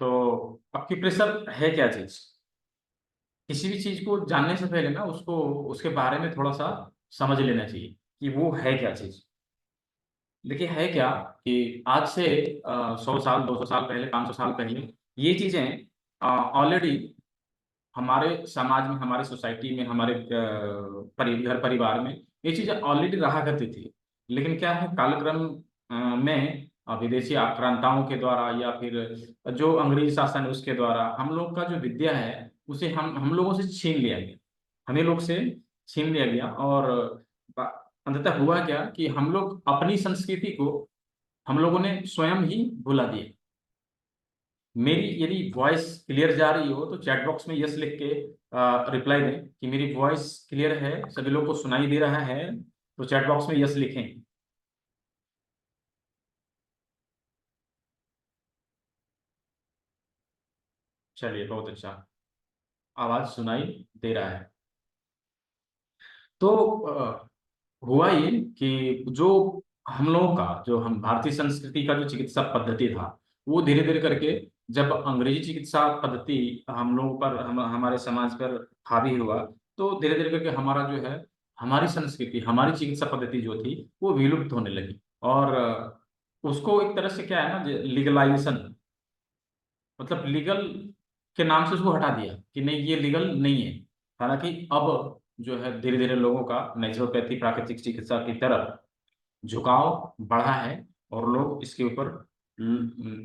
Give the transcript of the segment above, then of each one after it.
तो एक्यूप्रेशर है क्या चीज? किसी भी चीज को जानने से पहले ना उसको उसके बारे में थोड़ा सा समझ लेना चाहिए कि वो है क्या चीज। देखिए है क्या कि आज से 100 साल 200 साल पहले 500 साल पहले ये चीजें ऑलरेडी हमारे समाज में, हमारे सोसाइटी में, हमारे घर परिवार में ये चीजें ऑलरेडी रहा करती थी। लेकिन क्या है, कालक्रम में विदेशी आक्रांताओं के द्वारा या फिर जो अंग्रेजी शासन है उसके द्वारा हम लोग का जो विद्या है उसे हम लोगों से छीन लिया गया। हमें लोग से छीन लिया गया और अंततः हुआ क्या कि हम लोग अपनी संस्कृति को हम लोगों ने स्वयं ही भुला दिया। मेरी यदि वॉइस क्लियर जा रही हो तो चैट बॉक्स में यस लिख के रिप्लाई दें कि मेरी वॉइस क्लियर है, सभी लोग को सुनाई दे रहा है। तो चैट बॉक्स में यस लिखें। चलिए बहुत अच्छा, आवाज सुनाई दे रहा है। तो हुआ ये कि जो हम लोगों का, जो हम भारतीय संस्कृति का जो चिकित्सा पद्धति था वो धीरे धीरे करके जब अंग्रेजी चिकित्सा पद्धति हम लोगों पर, हमारे समाज पर हावी हुआ, तो धीरे धीरे करके हमारा जो है, हमारी संस्कृति, हमारी चिकित्सा पद्धति जो थी वो विलुप्त होने लगी। और उसको एक तरह से क्या है ना, लीगलाइजेशन, मतलब लीगल के नाम से उसको हटा दिया कि नहीं ये लीगल नहीं है। हालांकि अब जो है धीरे धीरे लोगों का नेचुरोपैथी, प्राकृतिक चिकित्सा की तरफ झुकाव बढ़ा है और लोग इसके ऊपर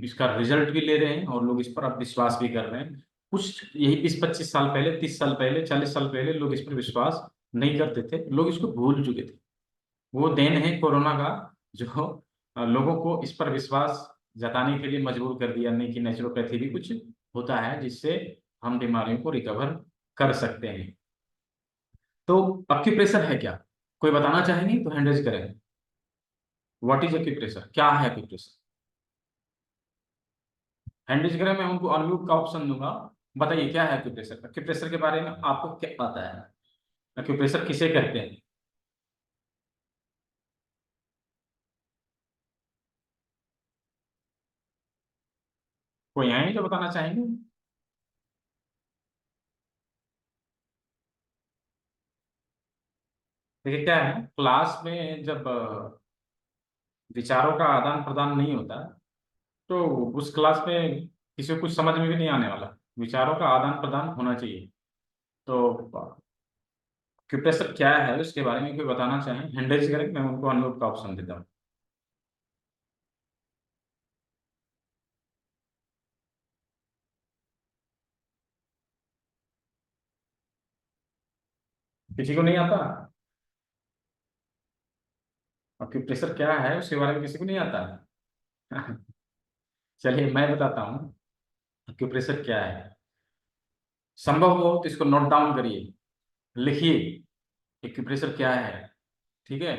इसका रिजल्ट भी ले रहे हैं और लोग इस पर अब विश्वास भी कर रहे हैं। कुछ यही 20-25 साल पहले, 30 साल पहले, 40 साल पहले लोग इस पर विश्वास नहीं करते थे, लोग इसको भूल चुके थे। वो देन है कोरोना का, जो लोगों को इस पर विश्वास जताने के लिए मजबूर कर दिया, नहीं कि नेचुरोपैथी भी कुछ होता है जिससे हम बीमारियों को रिकवर कर सकते हैं। तो एक्यूप्रेशर है क्या, कोई बताना चाहेंगे तो हैंड रेज करें। व्हाट इज एक्यूप्रेशर, क्या है एक्यूप्रेशर? हैंड रेज करें, मैं उनको अनम्यूट का ऑप्शन दूंगा। बताइए क्या है एक्यूप्रेशर, एक्यूप्रेशर के बारे में आपको क्या पता है? एक्यूप्रेशर किसे कहते हैं? कोई है जो बताना चाहेंगे? देखिए क्या है, क्लास में जब विचारों का आदान प्रदान नहीं होता तो उस क्लास में किसी को कुछ समझ में भी नहीं आने वाला। विचारों का आदान प्रदान होना चाहिए। तो क्यूप्रेशर क्या है उसके बारे में कोई बताना चाहें, हैंड रेज करें, मैं उनको अनम्यूट का ऑप्शन देता हूँ। किसी को नहीं आता? क्यूप्रेशर क्या है उसके बारे में किसी को नहीं आता? चलिए मैं बताता हूँ एक्यूप्रेशर क्या है। संभव हो तो इसको नोट डाउन करिए, लिखिए एक्यूप्रेशर क्या है। ठीक है।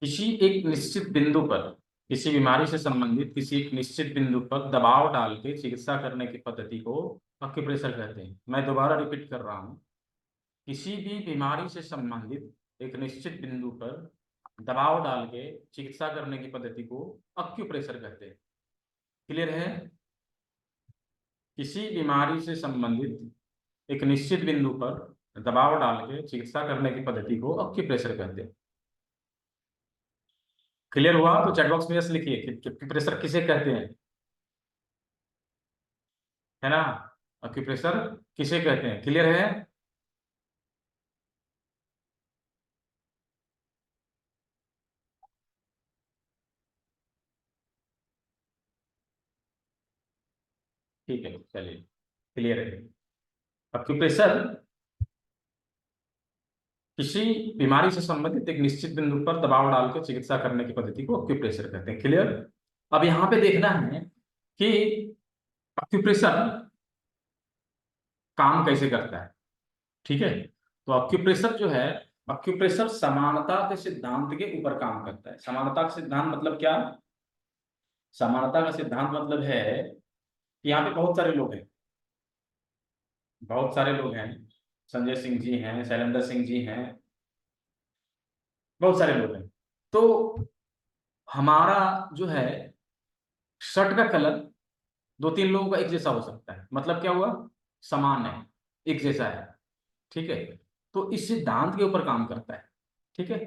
किसी एक निश्चित बिंदु पर, किसी बीमारी से संबंधित किसी एक निश्चित बिंदु पर दबाव डाल के चिकित्सा करने की पद्धति को एक्यूप्रेशर कहते हैं। मैं दोबारा रिपीट कर रहा हूँ, किसी भी बीमारी से संबंधित एक निश्चित बिंदु पर दबाव डाल के चिकित्सा करने की पद्धति को एक्यूप्रेशर कहते हैं। क्लियर है? किसी बीमारी से संबंधित एक निश्चित बिंदु पर दबाव डाल के चिकित्सा करने की पद्धति को एक्यूप्रेशर कहते हैं। क्लियर हुआ तो चैट बॉक्स में यस लिखिए कि एक्यूप्रेशर किसे कहते हैं, है ना? एक्यूप्रेशर किसे कहते हैं, क्लियर है? ठीक है चलिए, क्लियर है। एक्यूप्रेशर किसी बीमारी से संबंधित एक निश्चित बिंदु पर दबाव डालकर चिकित्सा करने की पद्धति को एक्यूप्रेशर कहते हैं। क्लियर? अब यहाँ पे देखना है कि एक्यूप्रेशर काम कैसे करता है। ठीक है। तो एक्यूप्रेशर जो है, एक्यूप्रेशर समानता के सिद्धांत के ऊपर काम करता है। समानता का सिद्धांत मतलब क्या? समानता का सिद्धांत मतलब है कि यहाँ पे बहुत सारे लोग हैं, बहुत सारे लोग हैं। संजय सिंह जी हैं, शैलेंद्र सिंह जी हैं, बहुत सारे लोग हैं। तो हमारा जो है शर्ट का कलर दो तीन लोगों का एक जैसा हो सकता है, मतलब क्या हुआ, समान है, एक जैसा है। ठीक है, तो इस सिद्धांत के ऊपर काम करता है। ठीक है,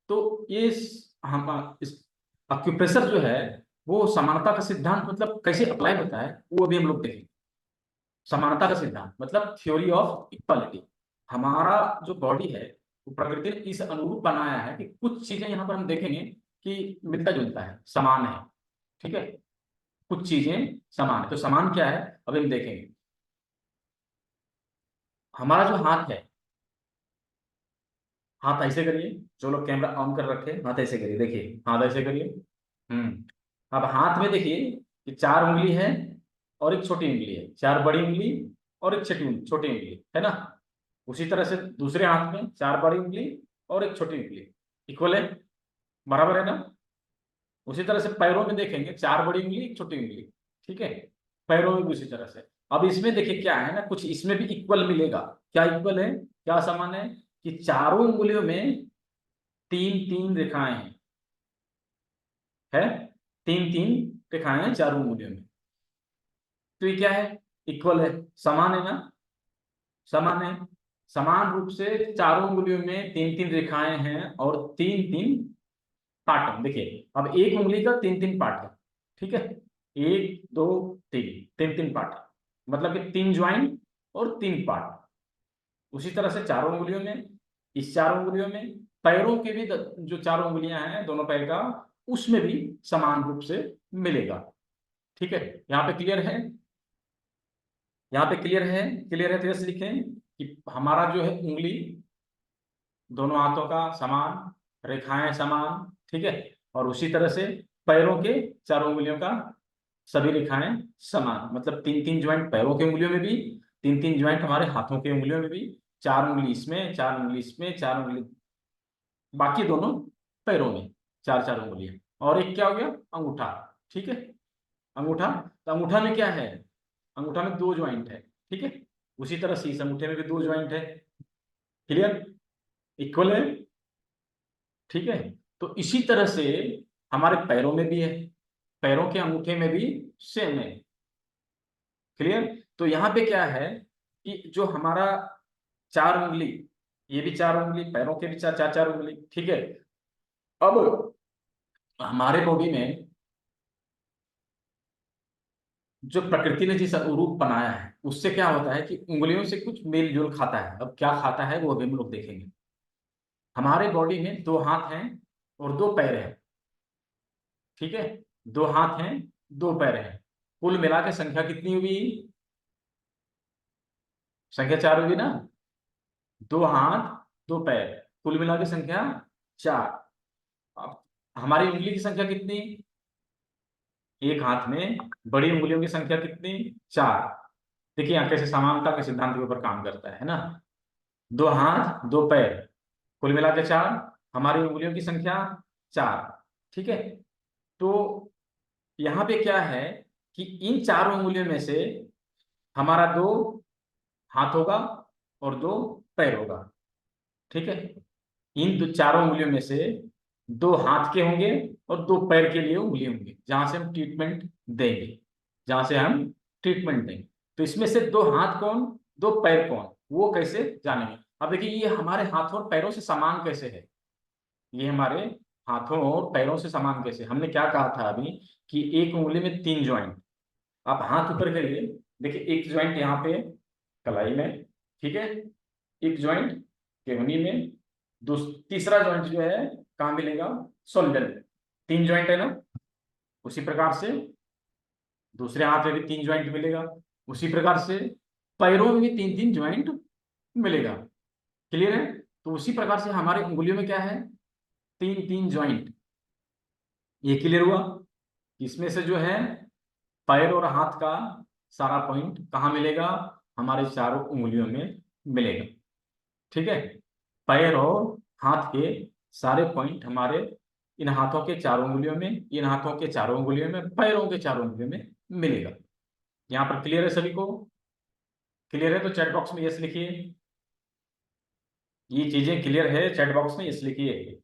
तो ये हम इस अक्यूप्रेशर जो है वो समानता का सिद्धांत मतलब कैसे अप्लाई होता है वो अभी हम लोग देखेंगे। समानता का सिद्धांत मतलब थ्योरी ऑफ इक्वालिटी। हमारा जो बॉडी है वो प्रकृति ने इस अनुरूप बनाया है कि कुछ चीजें यहाँ पर हम देखेंगे कि मिलता जुलता है, समान है। ठीक है, कुछ चीजें समान है, तो समान क्या है अभी हम देखेंगे। हमारा जो हाथ है, हाथ ऐसे करिए, जो लोग कैमरा ऑन कर रखे हाथ ऐसे करिए, देखिए हाथ ऐसे करिए। अब हाथ में देखिए कि चार उंगली है और एक छोटी उंगली है, चार बड़ी उंगली और एक छोटी छोटी उंगली है ना। उसी तरह से दूसरे हाथ में चार बड़ी उंगली और एक छोटी उंगली, इक्वल है, बराबर है ना। उसी तरह से पैरों में देखेंगे, चार बड़ी उंगली एक छोटी उंगली। ठीक है, पैरों में भी उसी तरह से। अब इसमें देखिए क्या है ना, कुछ इसमें भी इक्वल मिलेगा। क्या इक्वल है, क्या समान है, कि चारों उंगलियों में तीन तीन रेखाएं हैं, है, तीन तीन रेखाएं हैं चारों उंगलियों में। तो ये क्या है, इक्वल है, समान है ना, समान है। समान रूप से चारों उंगलियों में तीन तीन रेखाएं हैं और तीन तीन पार्ट है। देखिए अब एक उंगली का तीन तीन पार्ट है। ठीक है, एक दो तीन, तीन तीन पार्ट है, मतलब कि तीन ज्वाइंट और तीन पार्ट। उसी तरह से चारों उंगलियों में, इस चारों उंगलियों में, पैरों के भी जो चारों उंगलियां हैं दोनों पैर का, उसमें भी समान रूप से मिलेगा। ठीक है, यहाँ पे क्लियर है, यहाँ पे क्लियर है, क्लियर है तो यस लिखें कि हमारा जो है उंगली, दोनों हाथों का समान, रेखाएं समान। ठीक है, और उसी तरह से पैरों के चारों उंगलियों का सभी रेखाएं समान, मतलब तीन तीन ज्वाइंट पैरों के उंगलियों में भी, तीन तीन ज्वाइंट हमारे हाथों के उंगलियों में भी, चार उंगली इसमें, चार उंगली इसमें, चार उंगली बाकी दोनों पैरों में, चार चार उंगलियां। और एक क्या हो गया, अंगूठा। ठीक है, अंगूठा, तो अंगूठा में क्या है, अंगूठा में दो ज्वाइंट है। ठीक है, उसी तरह से इस अंगूठे में भी दो ज्वाइंट है। क्लियर, इक्वल है। ठीक है, तो इसी तरह से हमारे पैरों में भी है, पैरों के अंगूठे में भी सेम है। क्लियर, तो यहाँ पे क्या है कि जो हमारा चार उंगली, ये भी चार उंगली, पैरों के भी चार चार चार उंगली। ठीक है, अब हमारे बॉडी में जो प्रकृति ने जिस रूप बनाया है उससे क्या होता है कि उंगलियों से कुछ मेल जोल खाता है। अब क्या खाता है वो अभी हम लोग देखेंगे। हमारे बॉडी में दो हाथ हैं और दो पैर हैं। ठीक है, दो हाथ हैं, दो पैर हैं, कुल मिला के संख्या कितनी हुई, संख्या चार हुई ना। दो हाथ, दो पैर, कुल मिला के संख्या चार। अब हमारी उंगली की संख्या कितनी, एक हाथ में बड़ी उंगलियों की संख्या कितनी, चार। देखिए यहाँ कैसे समानता के सिद्धांत के ऊपर काम करता है ना। दो हाथ दो पैर, कुल मिला के चार, हमारी उंगलियों की संख्या चार। ठीक है, तो यहाँ पे क्या है कि इन चारों उंगलियों में से हमारा दो हाथ होगा और दो पैर होगा। ठीक है, इन दो चारों उंगलियों में से दो हाथ के होंगे और दो पैर के लिए उंगली होंगे जहां से हम ट्रीटमेंट देंगे, जहां से हम ट्रीटमेंट देंगे। तो इसमें से दो हाथ कौन, दो पैर कौन, वो कैसे जानेंगे। अब देखिए ये हमारे हाथों और पैरों से समान कैसे है, ये हमारे हाथों और पैरों से समान कैसे, हमने क्या कहा था अभी कि एक उंगली में तीन ज्वाइंट। आप हाथ ऊपर करिए, देखिए एक ज्वाइंट यहाँ पे कलाई में। ठीक है, एक ज्वाइंट केहनी में, तीसरा ज्वाइंट जो है कहाँ मिलेगा, शोल्डर में। तीन ज्वाइंट है ना, उसी प्रकार से दूसरे हाथ में भी तीन ज्वाइंट मिलेगा, उसी प्रकार से पैरों में भी तीन तीन ज्वाइंट मिलेगा। क्लियर है, तो उसी प्रकार से हमारे उंगलियों में क्या है, तीन तीन ज्वाइंट। ये क्लियर हुआ, इसमें से जो है पैर और हाथ का सारा पॉइंट कहाँ मिलेगा, हमारे चारों उंगलियों में मिलेगा। ठीक है, पैर और हाथ के सारे पॉइंट हमारे इन हाथों के चारों उंगलियों में, इन हाथों के चारों उंगलियों में, पैरों के चारों उंगलियों में मिलेगा। यहाँ पर क्लियर है सभी को, क्लियर है तो चैट बॉक्स में यस लिखिए। ये चीजें क्लियर है, चैट बॉक्स में यस लिखिए।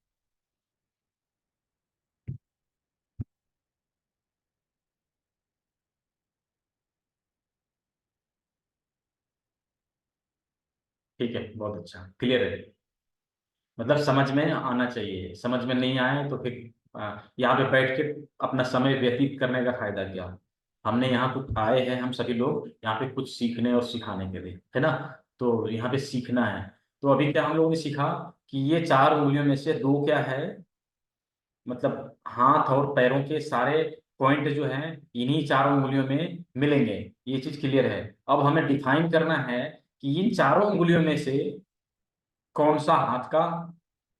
ठीक है, बहुत अच्छा, क्लियर है। मतलब समझ में आना चाहिए, समझ में नहीं आए तो फिर यहाँ पे बैठ के अपना समय व्यतीत करने का फायदा क्या। हमने यहाँ कुछ आए हैं, हम सभी लोग यहाँ पे कुछ सीखने और सिखाने के लिए, है ना। तो यहाँ पे सीखना है। तो अभी क्या हम लोगों ने सीखा कि ये चार उंगलियों में से दो क्या है, मतलब हाथ और पैरों के सारे पॉइंट जो हैं इन्हीं चारों उंगलियों में मिलेंगे। ये चीज क्लियर है। अब हमें डिफाइन करना है कि इन चारों उंगलियों में से कौन सा हाथ का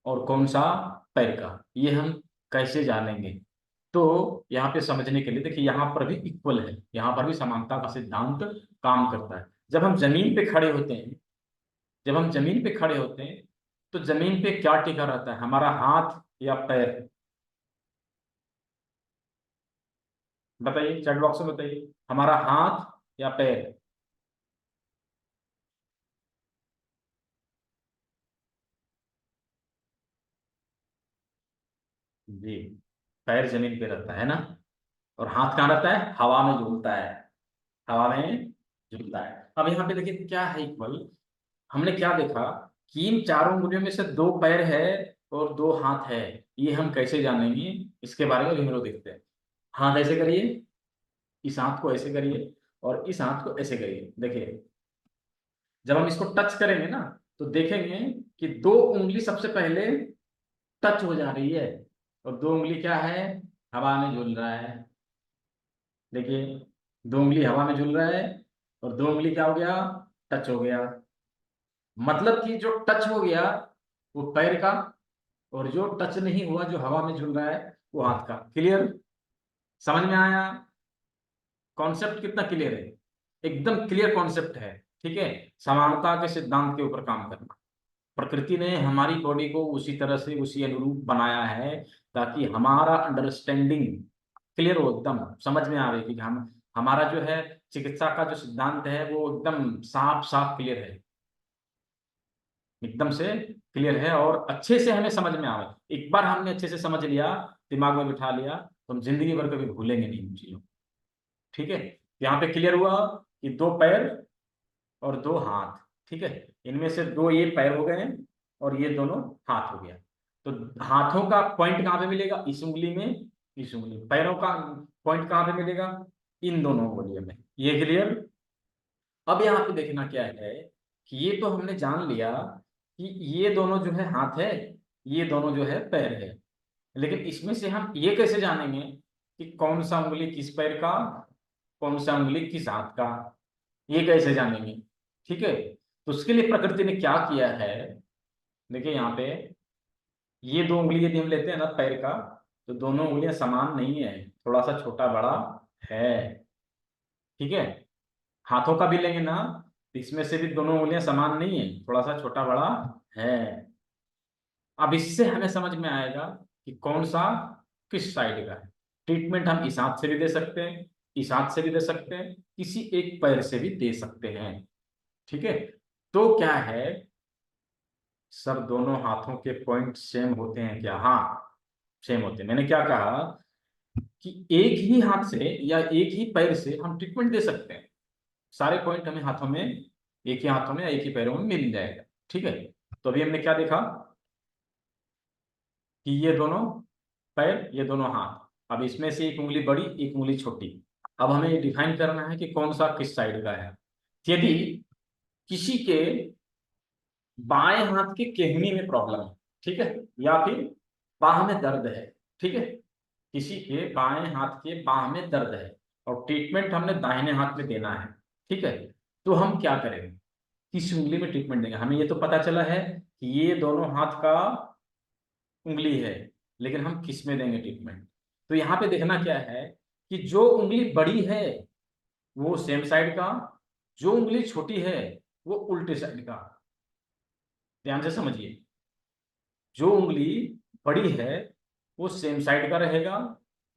और कौन सा पैर का, ये हम कैसे जानेंगे। तो यहाँ पे समझने के लिए देखिए, यहाँ पर भी इक्वल है, यहाँ पर भी समानता का सिद्धांत काम करता है। जब हम जमीन पे खड़े होते हैं, जब हम जमीन पे खड़े होते हैं तो जमीन पे क्या टिका रहता है, हमारा हाथ या पैर। बताइए, चैट बॉक्स में बताइए, हमारा हाथ या पैर। जी, पैर जमीन पे रहता है ना, और हाथ कहाँ रहता है, हवा में झूलता है, हवा में झूलता है। अब यहाँ पे देखिए क्या है इक्वल, हमने क्या देखा कि इन चारों उंगलियों में से दो पैर है और दो हाथ है। ये हम कैसे जानेंगे, इसके बारे में भी हम लोग देखते हैं। हाथ ऐसे करिए, इस हाथ को ऐसे करिए और इस हाथ को ऐसे करिए। देखिए, जब हम इसको टच करेंगे ना तो देखेंगे कि दो उंगली सबसे पहले टच हो जा रही है, और दो उंगली क्या है, हवा में झूल रहा है। देखिए, दो उंगली हवा में झूल रहा है और दो उंगली क्या हो गया, टच हो गया। मतलब कि जो टच हो गया वो पैर का, और जो टच नहीं हुआ, जो हवा में झूल रहा है, वो हाथ का। क्लियर, समझ में आया। कॉन्सेप्ट कितना क्लियर है, एकदम क्लियर कॉन्सेप्ट है। ठीक है, समानता के सिद्धांत के ऊपर काम करना। प्रकृति ने हमारी बॉडी को उसी तरह से उसी अनुरूप बनाया है ताकि हमारा अंडरस्टैंडिंग क्लियर हो, एकदम समझ में आवे कि हम, हमारा जो है चिकित्सा का जो सिद्धांत है वो एकदम साफ साफ क्लियर है, एकदम से क्लियर है, और अच्छे से हमें समझ में आवे। एक बार हमने अच्छे से समझ लिया, दिमाग में बिठा लिया, तो हम जिंदगी भर कभी भूलेंगे नहीं उन चीजों को। ठीक है, यहाँ पे क्लियर हुआ कि दो पैर और दो हाथ। ठीक है, इनमें से दो ये पैर हो गए और ये दोनों हाथ हो गया। तो हाथों का पॉइंट कहाँ पे मिलेगा, इस उंगली में, इस उंगली में। पैरों का पॉइंट कहाँ पे मिलेगा, इन दोनों उंगलियों में। ये क्लियर। अब यहाँ पे देखना क्या है कि ये तो हमने जान लिया कि ये दोनों जो है हाथ है, ये दोनों जो है पैर है। लेकिन इसमें से हम ये कैसे जानेंगे कि कौन सा उंगली किस पैर का, कौन सा उंगली किस हाथ का, ये कैसे जानेंगे। ठीक है, तो उसके लिए प्रकृति ने क्या किया है, देखिए यहाँ पे, ये दो उंगली यदि हम लेते हैं ना पैर का, तो दोनों उंगलियां समान नहीं है, थोड़ा सा छोटा बड़ा है। ठीक है, हाथों का भी लेंगे ना, तो इसमें से भी दोनों उंगलियां समान नहीं है, थोड़ा सा छोटा बड़ा है। अब इससे हमें समझ में आएगा कि कौन सा किस साइड का है। ट्रीटमेंट हम इस हाथ से भी दे सकते हैं, इस हाथ से भी दे सकते हैं, किसी एक पैर से भी दे सकते हैं। ठीक है, तो क्या है, सर दोनों हाथों के पॉइंट सेम होते हैं क्या, हाँ सेम होते हैं। मैंने क्या कहा कि एक ही हाथ से या एक ही पैर से हम ट्रीटमेंट दे सकते हैं, सारे पॉइंट हमें हाथों में, एक ही हाथों में या एक ही पैरों में मिल जाएगा। ठीक है, तो अभी हमने क्या देखा कि ये दोनों पैर, ये दोनों हाथ, अब इसमें से एक उंगली बड़ी, एक उंगली छोटी। अब हमें ये डिफाइन करना है कि कौन सा किस साइड का है। यदि किसी के बाएं हाथ के केहनी में प्रॉब्लम है, ठीक है, या फिर बाह में दर्द है, ठीक है, किसी के बाएं हाथ के बाह में दर्द है और ट्रीटमेंट हमने दाहिने हाथ में देना है, ठीक है, तो हम क्या करेंगे, किस उंगली में ट्रीटमेंट देंगे। हमें ये तो पता चला है कि ये दोनों हाथ का उंगली है, लेकिन हम किस में देंगे ट्रीटमेंट। तो यहाँ पे देखना क्या है कि जो उंगली बड़ी है वो सेम साइड का, जो उंगली छोटी है वो उल्टे साइड का। ध्यान से समझिए, जो उंगली बड़ी है वो सेम साइड का रहेगा,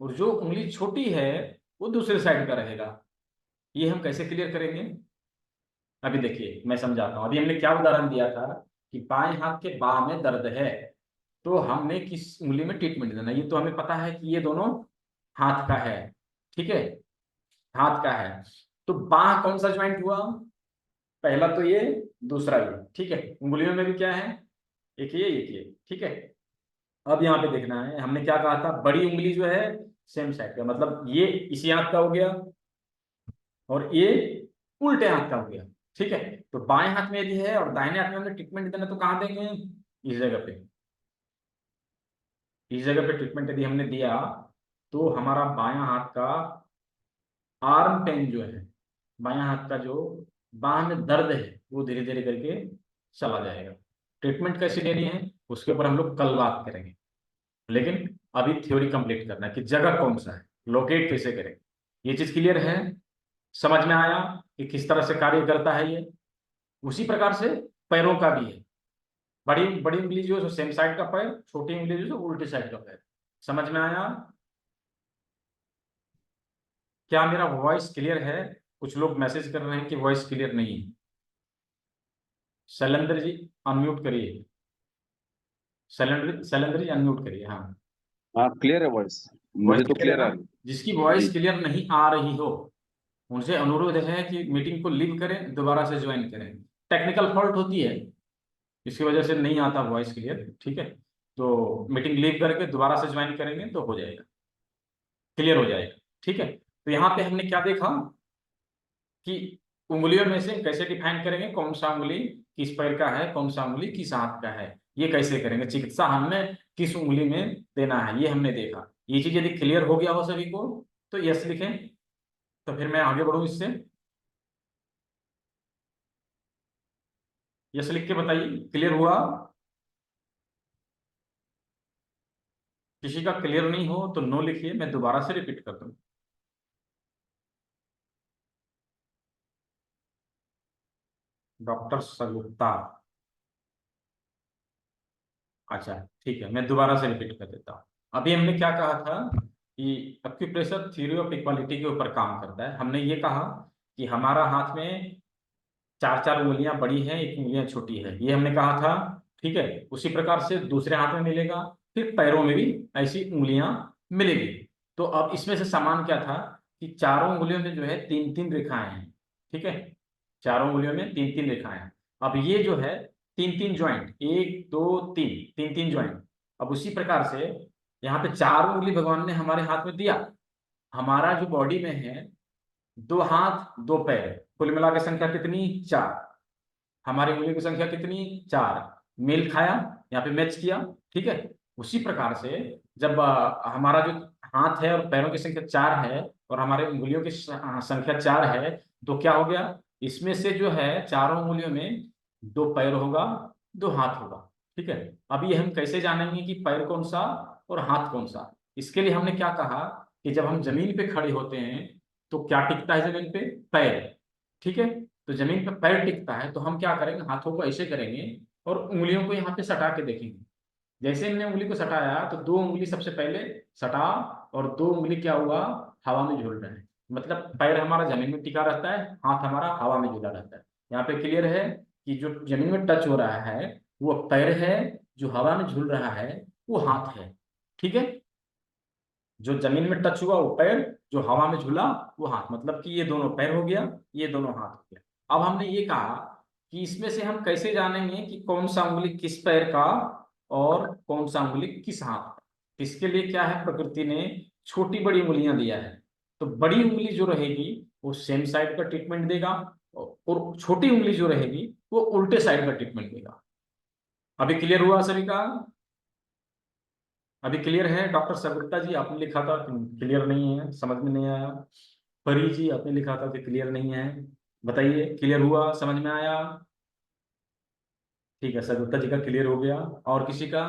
और जो उंगली छोटी है वो दूसरे साइड का रहेगा। ये हम कैसे क्लियर करेंगे, अभी देखिए मैं समझाता हूँ। अभी हमने क्या उदाहरण दिया था कि बाएं हाथ के बाह में दर्द है, तो हमने किस उंगली में ट्रीटमेंट देना, ये तो हमें पता है कि ये दोनों हाथ का है। ठीक है, हाथ का है, तो बाह कौन सा ज्वाइंट हुआ, पहला तो ये दूसरा ये, ठीक है। उंगलियों में भी क्या है, एक ये, एक ये, ठीक है। अब यहाँ पे देखना है, हमने क्या कहा था, बड़ी उंगली जो है सेम साइड का, मतलब ये इसी हाथ का हो गया और ये उल्टे हाथ का हो गया, ठीक है। तो बाएं हाथ में यदि है और दाहिने हाथ में हमें ट्रीटमेंट देना, तो कहाँ देंगे, इस जगह पे। इस जगह पे ट्रीटमेंट यदि हमने दिया तो हमारा बायां हाथ का आर्म पेन जो है, बायां हाथ का जो बाह में दर्द है, वो धीरे धीरे करके चला जाएगा। ट्रीटमेंट कैसे देनी है उसके ऊपर हम लोग कल बात करेंगे, लेकिन अभी थ्योरी कंप्लीट करना है कि जगह कौन सा है, लोकेट कैसे करें। ये चीज क्लियर है, समझ में आया कि किस तरह से कार्य करता है ये। उसी प्रकार से पैरों का भी है। बड़ी बड़ी उंगली जो है सेम साइड का पैर, छोटी उंगली जो है उल्टी साइड का पैर। समझ में आया? क्या मेरा वॉइस क्लियर है? कुछ लोग मैसेज कर रहे हैं कि वॉइस क्लियर नहीं है। शैलेंद्र जी अनम्यूट करिए। शैलेंद्र जी अनम्यूट करिए। हाँ, हाँ, क्लियर है वॉइस। वॉइस मुझे तो क्लियर है क्लियर ना? आ रही जिसकी है वॉइस जी। क्लियर नहीं आ रही हो उनसे अनुरोध है कि मीटिंग को लीव करें, दोबारा से ज्वाइन करें। टेक्निकल फॉल्ट होती है, इसकी वजह से नहीं आता वॉइस क्लियर, ठीक है। तो मीटिंग लीव करके दोबारा से ज्वाइन करेंगे तो हो जाएगा, क्लियर हो जाएगा, ठीक है। तो यहाँ पे हमने क्या देखा कि उंगलियों में से कैसे डिफाइन करेंगे कौन सा उंगली किस पैर का है, कौन सा उंगली किस हाथ का है। ये कैसे करेंगे, चिकित्सा हमें किस उंगली में देना है, ये हमने देखा। ये चीज यदि क्लियर हो गया हो सभी को तो यस लिखें, तो फिर मैं आगे बढ़ूं इससे। यस लिख के बताइए क्लियर हुआ। किसी का क्लियर नहीं हो तो नो लिखिए, मैं दोबारा से रिपीट कर दूं। डॉक्टर सगुप्ता, अच्छा ठीक है, मैं दोबारा से रिपीट कर देता हूँ। अभी हमने क्या कहा था कि एक्यूप्रेशर थ्योरी ऑफ इक्वालिटी के ऊपर काम करता है। हमने ये कहा कि हमारा हाथ में चार चार उंगलियां बड़ी हैं, एक उंगलियां छोटी है, ये हमने कहा था, ठीक है। उसी प्रकार से दूसरे हाथ में मिलेगा, फिर पैरों में भी ऐसी उंगलियां मिलेगी। तो अब इसमें से समान क्या था कि चारों उंगलियों में जो है तीन तीन रेखाएं हैं, ठीक है। चारों उंगलियों में तीन तीन रेखाएं हैं। अब ये जो है तीन तीन ज्वाइंट, एक दो तीन, तीन तीन ज्वाइंट। अब उसी प्रकार से यहाँ पे चार उंगली भगवान ने हमारे हाथ में दिया। हमारा जो बॉडी में है दो हाथ दो पैर, कुल मिला के संख्या कितनी, चार। हमारी उंगलियों की संख्या कितनी, चार। मेल खाया, यहाँ पे मैच किया, ठीक है। उसी प्रकार से जब हमारा जो हाथ है और पैरों की संख्या चार है और हमारे उंगलियों की संख्या चार है, तो क्या हो गया, इसमें से जो है चारों उंगलियों में दो पैर होगा, दो हाथ होगा, ठीक है। अब ये हम कैसे जानेंगे कि पैर कौन सा और हाथ कौन सा? इसके लिए हमने क्या कहा कि जब हम जमीन पे खड़े होते हैं तो क्या टिकता है जमीन पे, पैर, ठीक है। तो जमीन पर पैर टिकता है तो हम क्या करेंगे, हाथों को ऐसे करेंगे और उंगलियों को यहाँ पे सटा के देखेंगे। जैसे हमने उंगली को सटाया तो दो उंगली सबसे पहले सटा और दो उंगली क्या हुआ, हवा में झूल रहे हैं। मतलब पैर हमारा जमीन में टिका रहता है, हाथ हमारा हवा में झूला रहता है। यहाँ पे क्लियर है कि जो जमीन में टच हो रहा है वो पैर है, जो हवा में झूल रहा है वो हाथ है, ठीक है। जो जमीन में टच हुआ वो पैर, जो हवा में झूला वो हाथ, मतलब कि ये दोनों पैर हो गया, ये दोनों हाथ हो गया। अब हमने ये कहा कि इसमें से हम कैसे जानेंगे कि कौन सा उंगली किस पैर का और कौन सा उंगली किस हाथ का। इसके लिए क्या है, प्रकृति ने छोटी बड़ी उंगलियां दिया है। तो बड़ी उंगली जो रहेगी वो सेम साइड का ट्रीटमेंट देगा और छोटी उंगली जो रहेगी वो उल्टे साइड का ट्रीटमेंट देगा। अभी क्लियर हुआ सभी का? अभी क्लियर है? डॉक्टर सगुप्ता जी आपने लिखा था क्लियर नहीं है, समझ में नहीं आया। परी जी आपने लिखा था कि क्लियर नहीं है, बताइए क्लियर हुआ, समझ में आया? ठीक है, सगुप्ता जी का क्लियर हो गया। और किसी का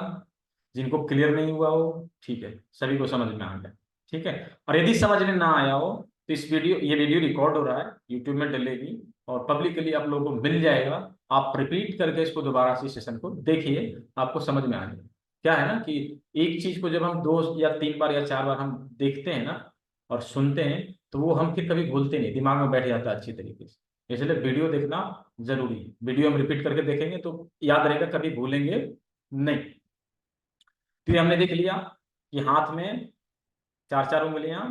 जिनको क्लियर नहीं हुआ हो, ठीक है, सभी को समझ में आ गया, ठीक है। और यदि समझ में ना आया हो तो इस वीडियो, ये वीडियो रिकॉर्ड हो रहा है, यूट्यूब में डलेगी और पब्लिकली आप लोगों को मिल जाएगा। आप रिपीट करके इसको दोबारा से सेशन को देखिए, आपको समझ में आ जाएगा। क्या है ना कि एक चीज को जब हम दो या तीन बार या चार बार हम देखते हैं ना और सुनते हैं तो वो हम फिर कभी भूलते नहीं, दिमाग में बैठ जाता है अच्छी तरीके से। इसलिए वीडियो देखना जरूरी है, वीडियो हम रिपीट करके देखेंगे तो याद रहेगा, कभी भूलेंगे नहीं। तो ये हमने देख लिया कि हाथ में चार चार उंगलियां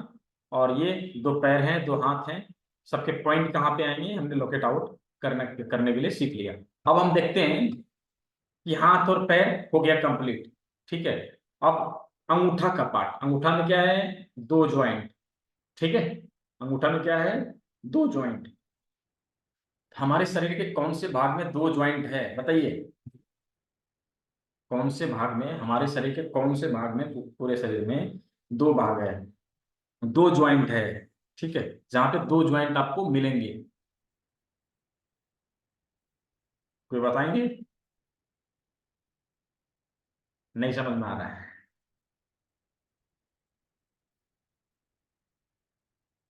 और ये दो पैर हैं दो हाथ हैं, सबके पॉइंट कहाँ पे आएंगे हमने लोकेट आउट करने करने के लिए सीख लिया। अब हम देखते हैं कि हाथ और पैर हो गया कंप्लीट। ठीक है, अब अंगूठा का पार्ट, अंगूठा में क्या है, दो ज्वाइंट। ठीक है, अंगूठा में क्या है, दो ज्वाइंट। हमारे शरीर के कौन से भाग में दो ज्वाइंट है, बताइए। कौन से भाग में, हमारे शरीर के कौन से भाग में, पूरे शरीर में दो भाग है, दो ज्वाइंट है। ठीक है, जहां पे दो ज्वाइंट आपको मिलेंगे, कोई बताएंगे? नहीं समझ में आ रहा है?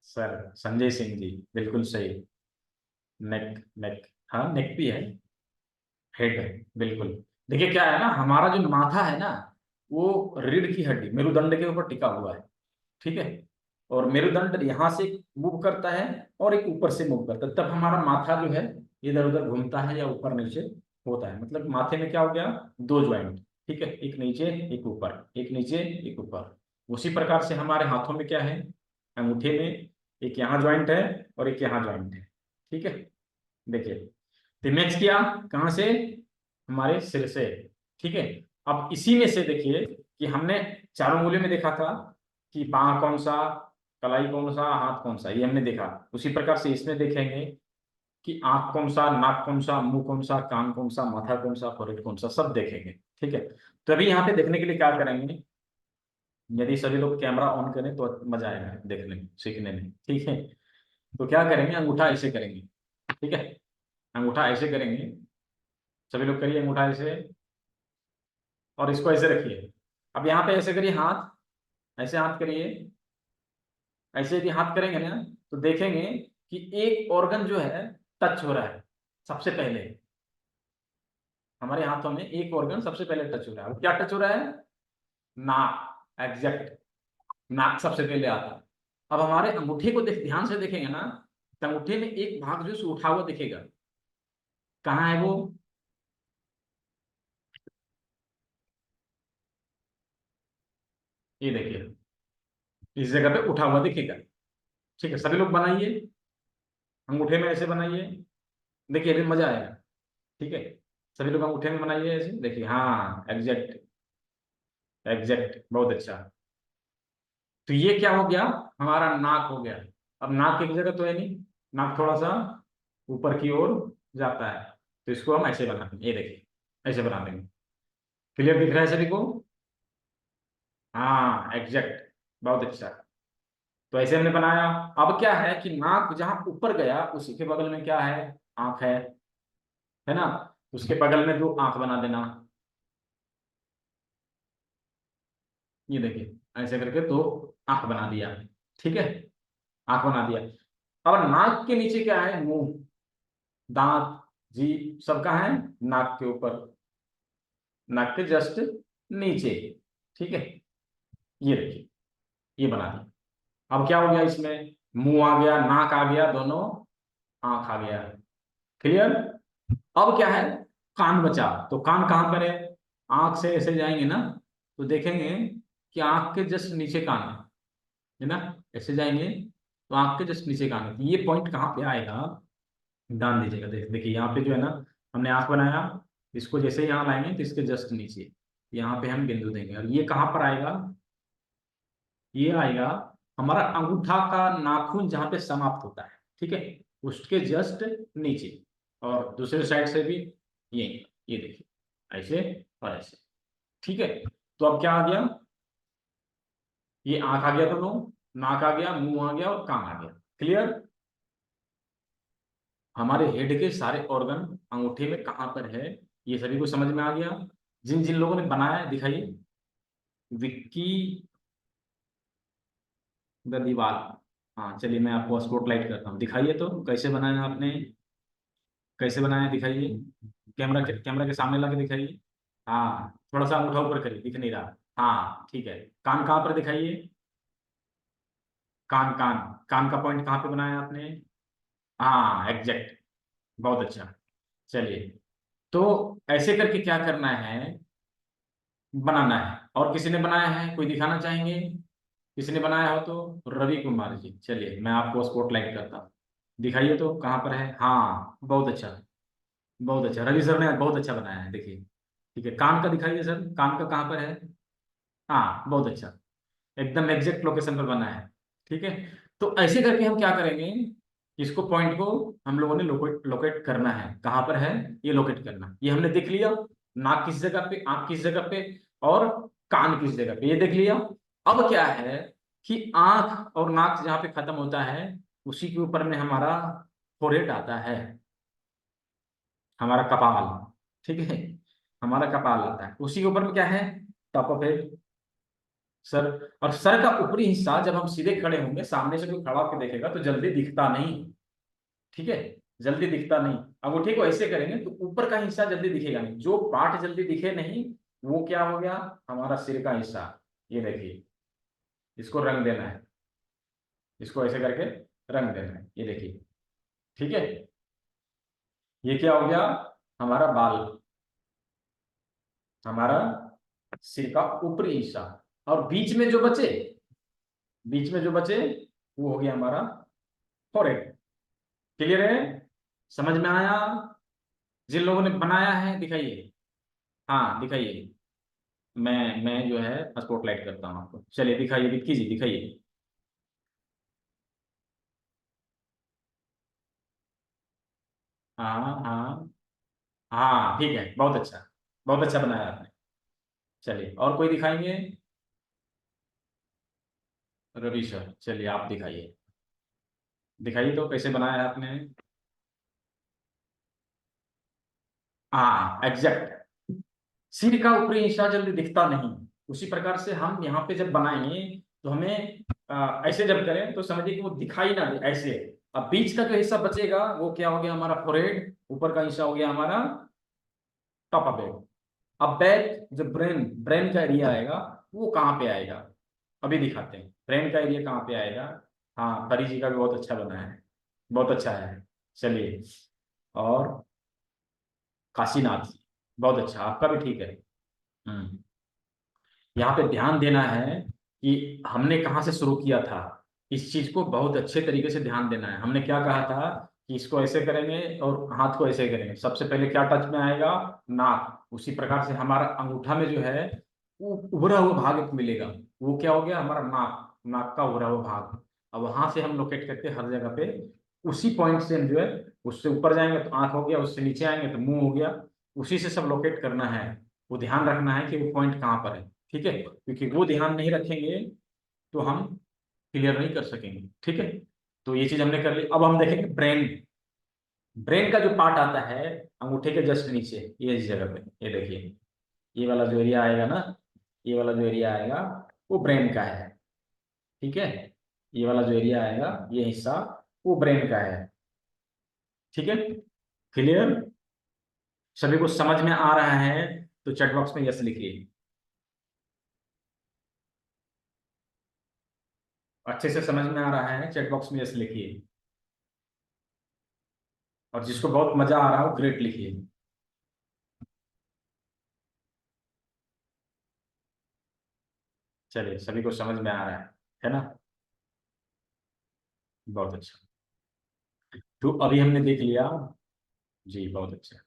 सर संजय सिंह जी, बिल्कुल सही। नेक, नेक, हाँ नेक भी है, हेड है, बिल्कुल। देखिए क्या है ना, हमारा जो माथा है ना, वो रीढ़ की हड्डी मेरुदंड के ऊपर टिका हुआ है। ठीक है, और मेरुदंड यहाँ से मूव करता है और एक ऊपर से मूव करता है, तब हमारा माथा जो है इधर उधर घूमता है या ऊपर नीचे होता है। मतलब माथे में क्या हो गया, दो ज्वाइंट। ठीक है, एक नीचे एक ऊपर, एक नीचे एक ऊपर। उसी प्रकार से हमारे हाथों में क्या है, अंगूठे में एक यहाँ ज्वाइंट है और एक यहाँ ज्वाइंट है। ठीक है, देखिए, तो मैच किया कहाँ से, हमारे सिर से। ठीक है, अब इसी में से देखिए कि हमने चारों उंगलियों में देखा था कि बाह कौन सा, कलाई कौन सा, हाथ कौन सा, ये हमने देखा। उसी प्रकार से इसमें देखेंगे कि आंख कौन सा, नाक कौन सा, मुंह कौन सा, कान कौन सा, माथा कौन सा, फोrehead कौन सा, सब देखेंगे। ठीक है, तो अभी यहाँ पे देखने के लिए क्या करेंगे, यदि सभी लोग कैमरा ऑन करें तो मजा आएगा देखने में, सीखने में। ठीक है, तो क्या करेंगे, अंगूठा ऐसे करेंगे। ठीक है, अंगूठा ऐसे करेंगे, सभी लोग करिए अंगूठा ऐसे, और इसको ऐसे रखिए। अब यहाँ पे ऐसे करिए हाथ, ऐसे हाथ करिए। ऐसे यदि हाथ करेंगे ना, तो देखेंगे कि एक ऑर्गन जो है टच हो रहा है सबसे पहले। हमारे हाथों में एक ऑर्गन सबसे पहले टच हो रहा है, वो क्या टच हो रहा है, नाक, एग्जैक्ट। नाक सबसे पहले आता है। अब हमारे अंगूठे को ध्यान से देखेंगे ना, तो अंगूठे में एक भाग जो है उठा हुआ दिखेगा। कहाँ है वो, ये देखिए, इस जगह पे उठा हुआ दिखेगा। ठीक है, सभी लोग बनाइए, अंगूठे में ऐसे बनाइए। देखिए अभी मजा आएगा। ठीक है, सभी लोग अंगूठे में बनाइए ऐसे, देखिए, हाँ एग्जैक्ट, एग्जैक्ट, बहुत अच्छा। तो ये क्या हो गया, हमारा नाक हो गया। अब नाक एक जगह तो है नहीं, नाक थोड़ा सा ऊपर की ओर जाता है, तो इसको हम ऐसे बना देंगे, ये देखिए, ऐसे बना देंगे। क्लियर दिख रहा है सभी को? हाँ एग्जैक्ट, बहुत अच्छा। तो ऐसे हमने बनाया। अब क्या है कि नाक जहां ऊपर गया उसी के बगल में क्या है, आंख है ना, उसके बगल में दो आंख बना देना। ये देखिए ऐसे करके दो आंख बना दिया। ठीक है, आंख बना दिया। अब नाक के नीचे क्या है, मुंह, दांत, जीभ, सब कहाँ है, नाक के ऊपर, नाक के जस्ट नीचे। ठीक है, ये देखिए, ये बना दिया। अब क्या हो गया इसमें, मुंह आ गया, नाक आ गया दोनों, आंख आ गया। क्लियर? अब क्या है, कान बचा। तो कान कहाँ पर है, आंख से ऐसे जाएंगे ना, तो देखेंगे कि आंख के जस्ट नीचे कान है ना। ऐसे जाएंगे तो आंख के जस्ट नीचे कान है। तो ये पॉइंट कहाँ पे आएगा, ध्यान दीजिएगा। देखिए यहाँ पे जो है ना, हमने आंख बनाया, इसको जैसे यहाँ लाएंगे तो इसके जस्ट नीचे यहाँ पे हम बिंदु देंगे, और ये कहाँ पर आएगा, ये आएगा हमारा अंगूठा का नाखून जहाँ पे समाप्त होता है। ठीक है, उसके जस्ट नीचे। और दूसरे साइड से भी ये ये देखिए, ऐसे और ऐसे। ठीक है, तो अब क्या आ गया, ये आंख आ गया दोनों, नाक आ गया, मुंह आ गया और कान आ गया। क्लियर? हमारे हेड के सारे ऑर्गन अंगूठे में कहाँ पर है, ये सभी को समझ में आ गया। जिन जिन लोगों ने बनाया है दिखाइए, विक्की द दीवाल। हाँ चलिए, मैं आपको स्पॉटलाइट करता हूँ, दिखाइए तो कैसे बनाया आपने, कैसे बनाया दिखाइए। कैमरा के सामने ला के दिखाइए। हाँ थोड़ा सा अंगूठा ऊपर करिए, दिख नहीं रहा। हाँ ठीक है, कान कहाँ पर दिखाइए, कान, कान, कान का पॉइंट कहाँ पे बनाया आपने, हाँ एग्जैक्ट, बहुत अच्छा। चलिए, तो ऐसे करके क्या करना है, बनाना है। और किसी ने बनाया है, कोई दिखाना चाहेंगे, किसी ने बनाया हो तो, रवि कुमार जी, चलिए मैं आपको स्पॉटलाइट करता हूँ। दिखाइए तो कहाँ पर है, हाँ बहुत अच्छा, बहुत अच्छा, रवि सर ने आज बहुत अच्छा बनाया है, देखिए। ठीक है, कान का दिखाइए सर, कान का कहाँ पर है? हाँ, बहुत अच्छा, एकदम एग्जैक्ट लोकेशन पर बना है। ठीक है, तो ऐसे करके हम क्या करेंगे, इसको पॉइंट को हम लोगों ने लोकेट लोकेट करना है, कहाँ पर है ये लोकेट करना, ये हमने देख लिया। नाक किस जगह पे, आंख किस जगह पे, और कान किस जगह पे, ये देख लिया। अब क्या है कि आंख और नाक जहाँ पे खत्म होता है, उसी के ऊपर में हमारा फोrehead आता है, हमारा कपाल। ठीक है, हमारा कपाल आता है, उसी के ऊपर में क्या है, टॉप ऑफ हेड, सर। और सर का ऊपरी हिस्सा जब हम सीधे खड़े होंगे, सामने से कोई खड़ा होकर देखेगा तो जल्दी दिखता नहीं। ठीक है, जल्दी दिखता नहीं। अंगूठे को ऐसे करेंगे तो ऊपर का हिस्सा जल्दी दिखेगा नहीं, जो पार्ट जल्दी दिखे नहीं वो क्या हो गया, हमारा सिर का हिस्सा। ये देखिए, इसको रंग देना है, इसको ऐसे करके रंग देना है, ये देखिए। ठीक है, ये क्या हो गया, हमारा बाल, हमारा सिर का ऊपरी हिस्सा। और बीच में जो बचे, बीच में जो बचे वो हो गया हमारा फोrehead। क्लियर है, समझ में आया? जिन लोगों ने बनाया है दिखाइए, हाँ दिखाइए। मैं जो है स्पॉटलाइट करता हूँ आपको, चलिए दिखाइए, विक्की जी दिखाइए। हाँ हाँ हाँ, ठीक है, बहुत अच्छा, बहुत अच्छा बनाया आपने। चलिए, और कोई दिखाएंगे? रवि सर, चलिए आप दिखाइए, दिखाइए तो कैसे बनाया है आपने। हाँ एग्जैक्ट, सिर का ऊपरी हिस्सा जल्दी दिखता नहीं, उसी प्रकार से हम यहाँ पे जब बनाएंगे तो हमें ऐसे जब करें तो समझिए कि वो दिखाई ना दे ऐसे। अब बीच का जो हिस्सा बचेगा वो क्या हो गया, हमारा फोrehead, ऊपर का हिस्सा हो गया हमारा टॉप ऑफ हेड। अब बैक जो ब्रेन, ब्रेन का एरिया आएगा, वो कहाँ पे आएगा, अभी दिखाते हैं ब्रेन का एरिया कहाँ पे आएगा। हाँ, परी जी का भी बहुत अच्छा बना है, बहुत अच्छा है। चलिए, और काशीनाथ जी, बहुत अच्छा, आपका भी ठीक है। हम्म, यहाँ पे ध्यान देना है कि हमने कहाँ से शुरू किया था, इस चीज को बहुत अच्छे तरीके से ध्यान देना है। हमने क्या कहा था कि इसको ऐसे करेंगे और हाथ को ऐसे करेंगे, सबसे पहले क्या टच में आएगा, नाक। उसी प्रकार से हमारा अंगूठा में जो है वो उभरा हुआ भाग एक मिलेगा, वो क्या हो गया, हमारा नाक, नाक का उभरा हुआ भाग। अब वहां से हम लोकेट करके हर जगह पे उसी पॉइंट से हम जो है, उससे ऊपर जाएंगे तो आंख हो गया, उससे नीचे आएंगे तो मुंह हो गया, उसी से सब लोकेट करना है। वो ध्यान रखना है कि वो पॉइंट कहाँ पर है। ठीक है, क्योंकि वो ध्यान नहीं रखेंगे तो हम क्लियर नहीं कर सकेंगे। ठीक है, तो ये चीज हमने कर ली। अब हम देखेंगे ब्रेन। ब्रेन का जो पार्ट आता है अंगूठे के जस्ट नीचे, ये इस जगह पे, ये देखिए, ये वाला जो एरिया आएगा ना, ये वाला जो एरिया आएगा वो ब्रेन का है। ठीक है, ये वाला जो एरिया आएगा, ये हिस्सा, वो ब्रेन का है। ठीक है, क्लियर, सभी को समझ में आ रहा है तो चैट बॉक्स में यस लिखिए। अच्छे से समझ में आ रहा है, चैट बॉक्स में यस लिखिए। और जिसको बहुत मजा आ रहा हो ग्रेट लिखिए। चलिए, सभी को समझ में आ रहा है ना? बहुत अच्छा, तो अभी हमने देख लिया, जी बहुत अच्छा,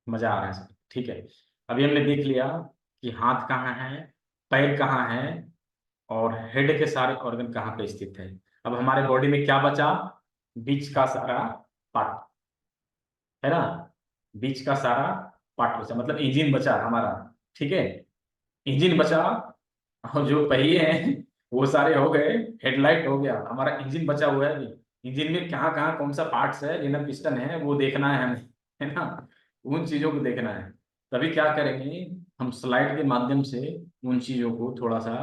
मजा आ रहा है सभी, ठीक है। अभी हमने देख लिया कि हाथ कहाँ है, पैर कहाँ है, और हेड के सारे ऑर्गन कहाँ पे स्थित है। अब हमारे बॉडी में क्या बचा, बीच का सारा पार्ट, है ना, बीच का सारा पार्ट बचा, मतलब इंजन बचा हमारा। ठीक है, इंजन बचा, और जो पहिए हैं वो सारे हो गए, हेडलाइट हो गया, हमारा इंजन बचा हुआ है अभी। इंजन में कहाँ कहाँ कौन सा पार्ट्स है, इनर पिस्टन है, वो देखना है हमें, है ना, उन चीजों को देखना है। तभी क्या करेंगे, हम स्लाइड के माध्यम से उन चीजों को थोड़ा सा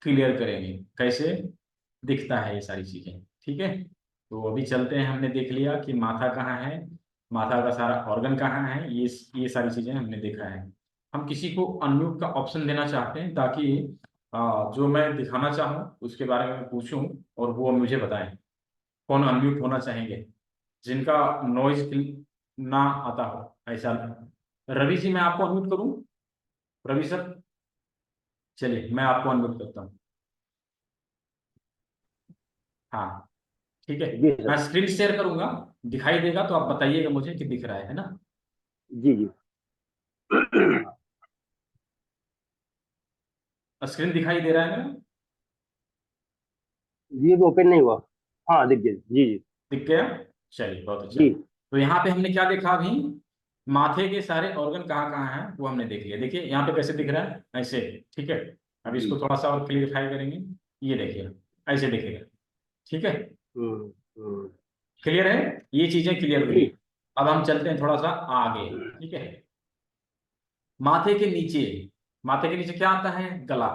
क्लियर करेंगे, कैसे दिखता है ये सारी चीजें। ठीक है, तो अभी चलते हैं, हमने देख लिया कि माथा कहाँ है, माथा का सारा ऑर्गन कहाँ है, ये सारी चीजें हमने देखा है। हम किसी को अनम्यूट का ऑप्शन देना चाहते हैं ताकि जो मैं दिखाना चाहूँ उसके बारे में पूछूं और वो मुझे बताएं, कौन अनम्यूट होना चाहेंगे, जिनका नॉइज ना आता हो ऐसा। रवि जी, मैं आपको अनम्यूट करूं, रवि सर, चलिए मैं आपको अनम्यूट करता हूँ। हाँ, ठीक है, जी मैं सर। स्क्रीन शेयर करूंगा, दिखाई देगा तो आप बताइएगा मुझे कि दिख रहा है ना? जी जी। स्क्रीन दिखाई दे रहा है मेरा? ये भी ओपन नहीं हुआ। हाँ, दिख गया जी जी। दिख गया? चलिए बहुत अच्छा। जी। तो यहाँ पे हमने क्या देखा अभी? माथे के सारे ऑर्गन कहाँ कहाँ हैं वो हमने देख लिया। देखिए यहाँ पे कैसे दिख रहा है, ऐसे। ठीक है। अब जी। इसको थोड़ा सा और क्लियरिफाई करेंगे। ये देखिए, ऐसे दिखेगा। ठीक है। हम्म हम्म, क्लियर है? ये चीजें क्लियर हुई। जी अब हम चलते हैं थोड़ा सा आगे। ठीक है। माथे के नीचे, माथे के नीचे क्या आता है? गला।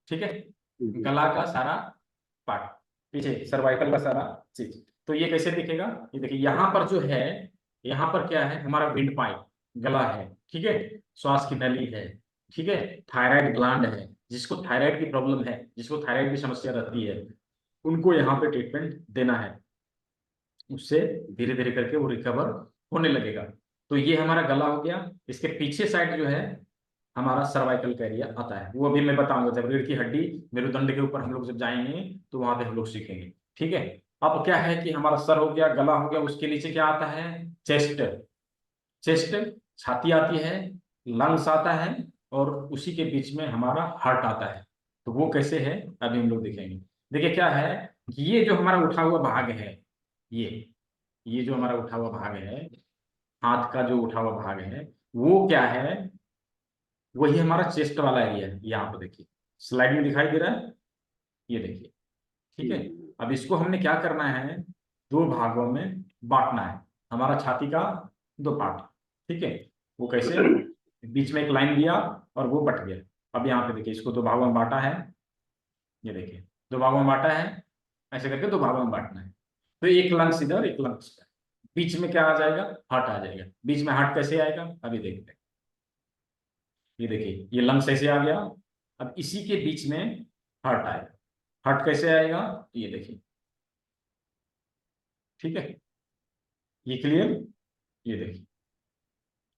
ठीक है। जी। गला का सारा पार्ट, पीछे सर्वाइकल का सारा चीज। तो ये कैसे दिखेगा? ये देखिए यहाँ पर जो है, यहाँ पर क्या है? हमारा विंड पाइप, गला है। ठीक है। श्वास की नली है। ठीक है। थायराइड ग्लैंड है, जिसको थायराइड की प्रॉब्लम है, जिसको थायराइड की समस्या रहती है, उनको यहाँ पे ट्रीटमेंट देना है। उससे धीरे धीरे करके वो रिकवर होने लगेगा। तो ये हमारा गला हो गया। इसके पीछे साइड जो है हमारा सर्वाइकल का एरिया आता है। वो अभी मैं बताऊंगा, जब रीढ़ की हड्डी मेरुदंड के ऊपर हम लोग जब जाएंगे तो वहां पे हम लोग सीखेंगे। ठीक है। अब क्या है कि हमारा सर हो गया, गला हो गया, उसके नीचे क्या आता है? चेस्ट। चेस्ट, छाती आती है, लंग्स आता है, और उसी के बीच में हमारा हार्ट आता है। तो वो कैसे है अभी हम लोग देखेंगे। देखिए क्या है कि ये जो हमारा उठा हुआ भाग है, ये ये जो हमारा उठा हुआ भाग है, हाथ का जो उठा हुआ भाग है, वो क्या है? वही हमारा चेस्ट वाला एरिया है। यहाँ पे देखिए, स्लाइड में दिखाई दे रहा है। ये देखिए। ठीक है। जी। अब इसको हमने क्या करना है? दो भागों में बांटना है। हमारा छाती का दो पार्ट। ठीक है। वो कैसे? बीच में एक लाइन दिया और वो बट गया। अब यहाँ पे देखिए, इसको दो भागों में बांटा है। ये देखिए, दो भागों में बांटा है। ऐसे करके दो भागों में बांटना है। तो एक लंग्स इधर, एक लंग्स इधर। बीच में क्या आ जाएगा? हार्ट आ जाएगा। बीच में हार्ट कैसे आएगा अभी देखते हैं। ये देखिए, ये लंग्स ऐसे आ गया। अब इसी के बीच में हार्ट आएगा। हार्ट कैसे आएगा? ये देखिए। ठीक है। ये क्लियर? ये देखिए।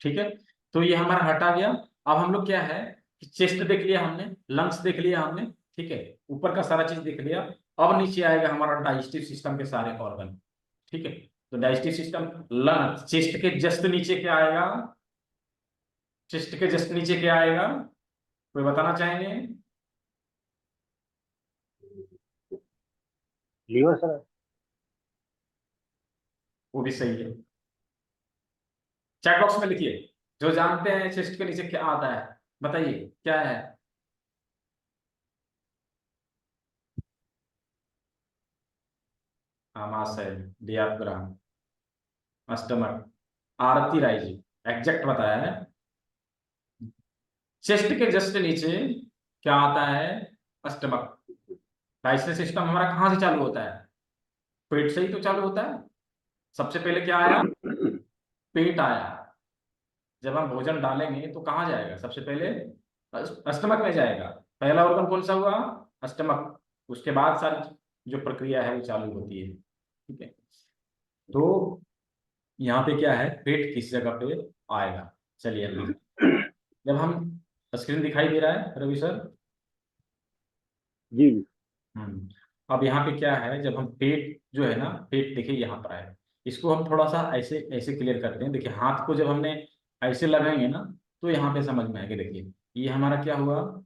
ठीक है। तो ये हमारा हार्ट आ गया। अब हम लोग क्या है कि चेस्ट देख लिया हमने, लंग्स देख लिया हमने। ठीक है। ऊपर का सारा चीज देख लिया। अब नीचे आएगा हमारा डाइजेस्टिव सिस्टम के सारे ऑर्गन। ठीक है। तो डाइजेस्टिव सिस्टम, लंग, चेस्ट के जस्ट नीचे क्या आएगा? चेस्ट के जस्ट नीचे क्या आएगा? कोई बताना चाहेंगे? Liver sir. वो भी सही है। चैट बॉक्स में लिखिए, जो जानते हैं चेस्ट के नीचे क्या आता है, बताइए क्या है। आमाशय, डियाफ्राम, स्टमक। आरती राय जी एग्जैक्ट बताया है। चेस्ट के जस्ट नीचे क्या आता है? स्टमक। डाइजेस्टिव सिस्टम हमारा कहाँ से चालू होता है? पेट से ही तो चालू होता है। सबसे पहले क्या आया? पेट आया। जब हम भोजन डालेंगे तो कहाँ जाएगा सबसे पहले? स्टमक में जाएगा। पहला ऑर्गन कौन सा हुआ? स्टमक। उसके बाद सारी जो प्रक्रिया है वो चालू होती है। ठीक है। तो यहाँ पे क्या है, पेट किस जगह पे आएगा? चलिए अब देखते हैं। जब हम, स्क्रीन दिखाई दे रहा है रवि सर? जी जी। अब यहाँ पे क्या है, जब हम पेट जो है ना, पेट देखिए यहाँ पर आए। इसको हम थोड़ा सा ऐसे ऐसे क्लियर करते हैं। देखिए हाथ को जब हमने ऐसे लगाएंगे ना, तो यहाँ पे समझ में आएगा। देखिए ये हमारा क्या हुआ?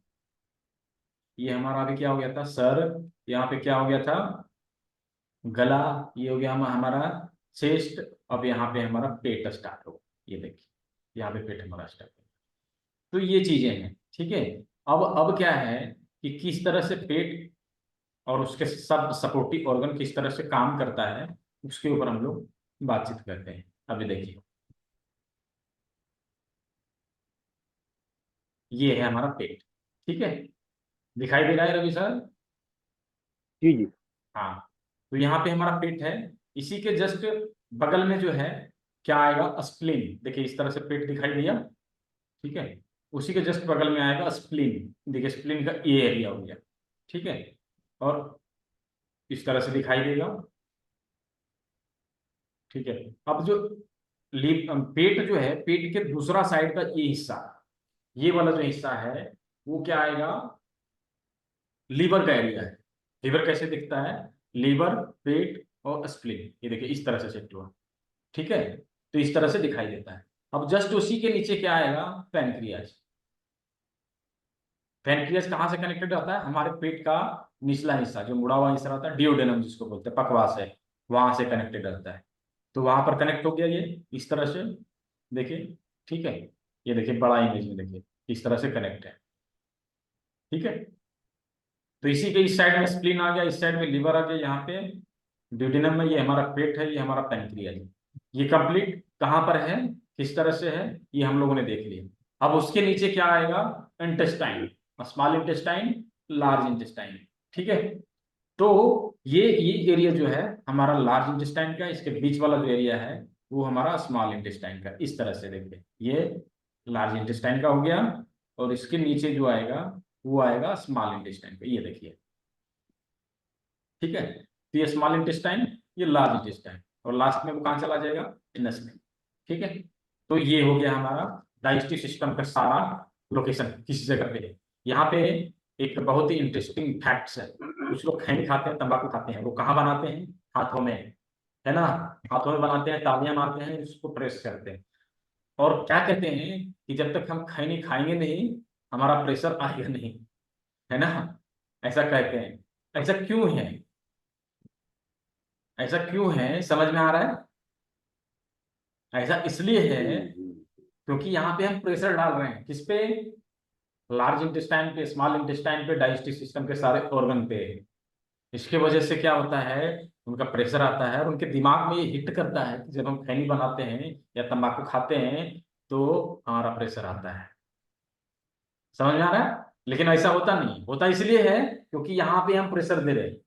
ये हमारा अभी क्या हो गया था? सर। यहाँ पे क्या हो गया था? गला। ये हो गया हमारा चेस्ट। अब यहाँ पे हमारा पेट स्टार्ट हो। ये देखिए, यहाँ पे पेट हमारा स्टार्ट हो। तो ये चीजें हैं। ठीक है। अब क्या है कि किस तरह से पेट और उसके सब सपोर्टिव ऑर्गन किस तरह से काम करता है, उसके ऊपर हम लोग बातचीत करते हैं। अभी देखिए, ये है हमारा पेट। ठीक है। दिखाई दे रहा है रवि सर? जी जी। हाँ। तो यहाँ पे हमारा पेट है। इसी के जस्ट बगल में जो है क्या आएगा? स्प्लीन। देखिए इस तरह से पेट दिखाई दिया। ठीक है। उसी के जस्ट बगल में आएगा स्प्लीन। देखिए स्प्लीन का ये एरिया हो गया। ठीक है। और इस तरह से दिखाई देगा। ठीक है। अब जो पेट जो है, पेट के दूसरा साइड का ये हिस्सा, ये वाला जो हिस्सा है, वो क्या आएगा? लीवर का एरिया है। लीवर कैसे दिखता है? लीवर, पेट और स्प्लीन, ये देखिए इस तरह से सेट हुआ। ठीक है, तो इस तरह से दिखाई देता है। अब जस्ट उसी के नीचे क्या आएगा, पैनक्रियाज। पैनक्रियाज कहाँ से कनेक्टेड रहता है, हमारे पेट का निचला हिस्सा जो मुड़ा हुआ हिस्सा रहता है, डिओडेनम जिसको बोलते हैं, पकवास है, वहां से कनेक्टेड रहता है। तो वहां पर कनेक्ट हो गया ये इस तरह से, देखिए, ठीक है, ये देखिए बड़ा इमेज में देखिए इस तरह से कनेक्ट है, ठीक है। तो इसी के इस साइड में स्प्लीन आ गया, इस साइड में लीवर आ गया, यहाँ पे ड्यूडेनम में ये हमारा पेट है, ये हमारा पैनक्रियाज है। ये कंप्लीट कहाँ पर है, किस तरह से है, ये हम लोगों ने देख लिया। अब उसके नीचे क्या आएगा, intestine, small intestine, large intestine, ठीक है। तो ये एरिया जो है हमारा लार्ज इंटेस्टाइन का, इसके बीच वाला जो एरिया है वो हमारा स्मॉल इंटेस्टाइन का, इस तरह से देखिए, ये लार्ज इंटेस्टाइन का हो गया, और इसके नीचे जो आएगा वो आएगा स्मॉल इंटेस्टाइन का, ये देखिए, ठीक है। तो ये स्मॉल इंटेस्टाइन, ये लार्ज इंटेस्टाइन, और लास्ट में वो कहाँ चला जाएगा, इनस में, ठीक है। तो ये हो गया हमारा डाइजेस्टिव सिस्टम का सारा लोकेशन किसी जगह पे है। यहाँ पे एक बहुत ही इंटरेस्टिंग फैक्ट्स है, कुछ लोग खैनी खाते हैं, तंबाकू खाते हैं, वो कहाँ बनाते हैं, हाथों में, है ना, हाथों में बनाते हैं, तालियां मारते हैं, उसको प्रेस करते हैं, और क्या कहते हैं कि जब तक हम खैनी खाएंगे नहीं हमारा प्रेशर आएगा नहीं, है ना, ऐसा कहते हैं। ऐसा क्यों है, ऐसा क्यों है, समझ में आ रहा है। ऐसा इसलिए है क्योंकि यहाँ पे हम प्रेशर डाल रहे हैं, किस पे, लार्ज इंटेस्टाइन पे, स्मॉल इंटेस्टाइन पे, डाइजेस्टिव सिस्टम के सारे ऑर्गन पे। इसके वजह से क्या होता है, उनका प्रेशर आता है, और उनके दिमाग में ये हिट करता है कि जब हम खैनी बनाते हैं या तंबाकू खाते हैं तो हमारा प्रेशर आता है। समझ में आ रहा है, लेकिन ऐसा होता नहीं, होता इसलिए है क्योंकि यहाँ पे हम प्रेशर दे रहे हैं,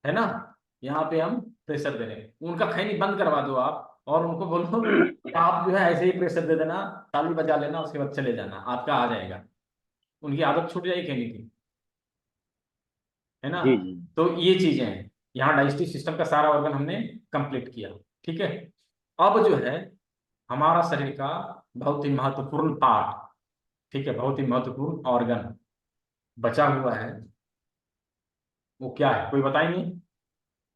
है ना, यहाँ पे हम प्रेशर दे रहे हैं। उनका खैनी बंद करवा दो आप, और उनको बोलो कि आप जो है ऐसे ही प्रेशर दे देना, ताली बजा लेना, उसके बाद चले जाना, आपका आ जाएगा, उनकी आदत छूट जाएगी खैनी की, है ना। जी जी। तो ये चीजें हैं, यहाँ डाइजेस्टिव सिस्टम का सारा ऑर्गन हमने कंप्लीट किया, ठीक है। अब जो है हमारा शरीर का बहुत ही महत्वपूर्ण पार्ट, ठीक है, बहुत ही महत्वपूर्ण ऑर्गन बचा हुआ है, वो क्या है, कोई बताएंगे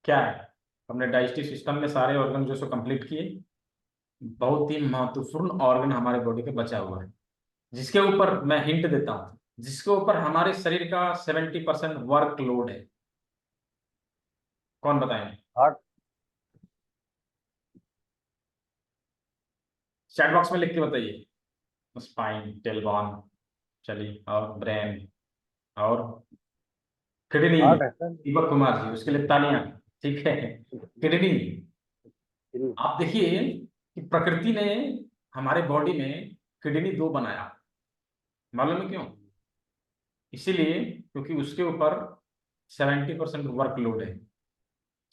क्या है। हमने डाइजेस्टिव सिस्टम में सारे ऑर्गन जो सो कंप्लीट किए, बहुत ही महत्वपूर्ण ऑर्गन हमारे बॉडी पे बचा हुआ है, जिसके ऊपर मैं हिंट देता हूं, जिसके ऊपर हमारे शरीर का 70% वर्क लोड है। कौन बताएंगे, हार्ट। चैट बॉक्स में लिख के बताइए। स्पाइन, टेलबॉन, चलिए, और ब्रेन, और किडनी, हार्ट है सर। दीपक कुमार जी, उसके लिए तालियां, ठीक है। Kidney, kidney. आप देखिए कि प्रकृति ने हमारे बॉडी में किडनी दो बनाया, मालूम है क्यों, इसीलिए क्योंकि उसके ऊपर 70% वर्कलोड है,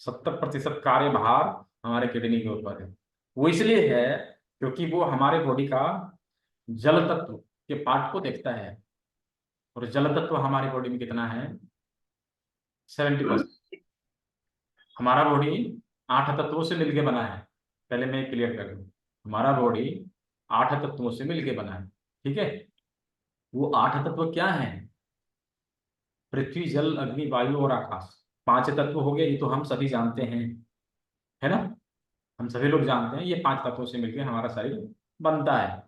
70% कार्यभार हमारे किडनी के ऊपर है। वो इसलिए है क्योंकि वो हमारे बॉडी का जल तत्व के पार्ट को देखता है, और जल तत्व हमारी बॉडी में कितना है, 70%। हमारा बॉडी 8 तत्वों से मिलके बना है, पहले मैं क्लियर कर दूं, हमारा बॉडी 8 तत्वों से मिलके बना है, ठीक है। वो 8 तत्व क्या है, पृथ्वी, जल, अग्नि, वायु और आकाश, 5 तत्व हो गए, ये तो हम सभी जानते हैं, है ना, हम सभी लोग जानते हैं, ये 5 तत्वों से मिलकर हमारा शरीर बनता है।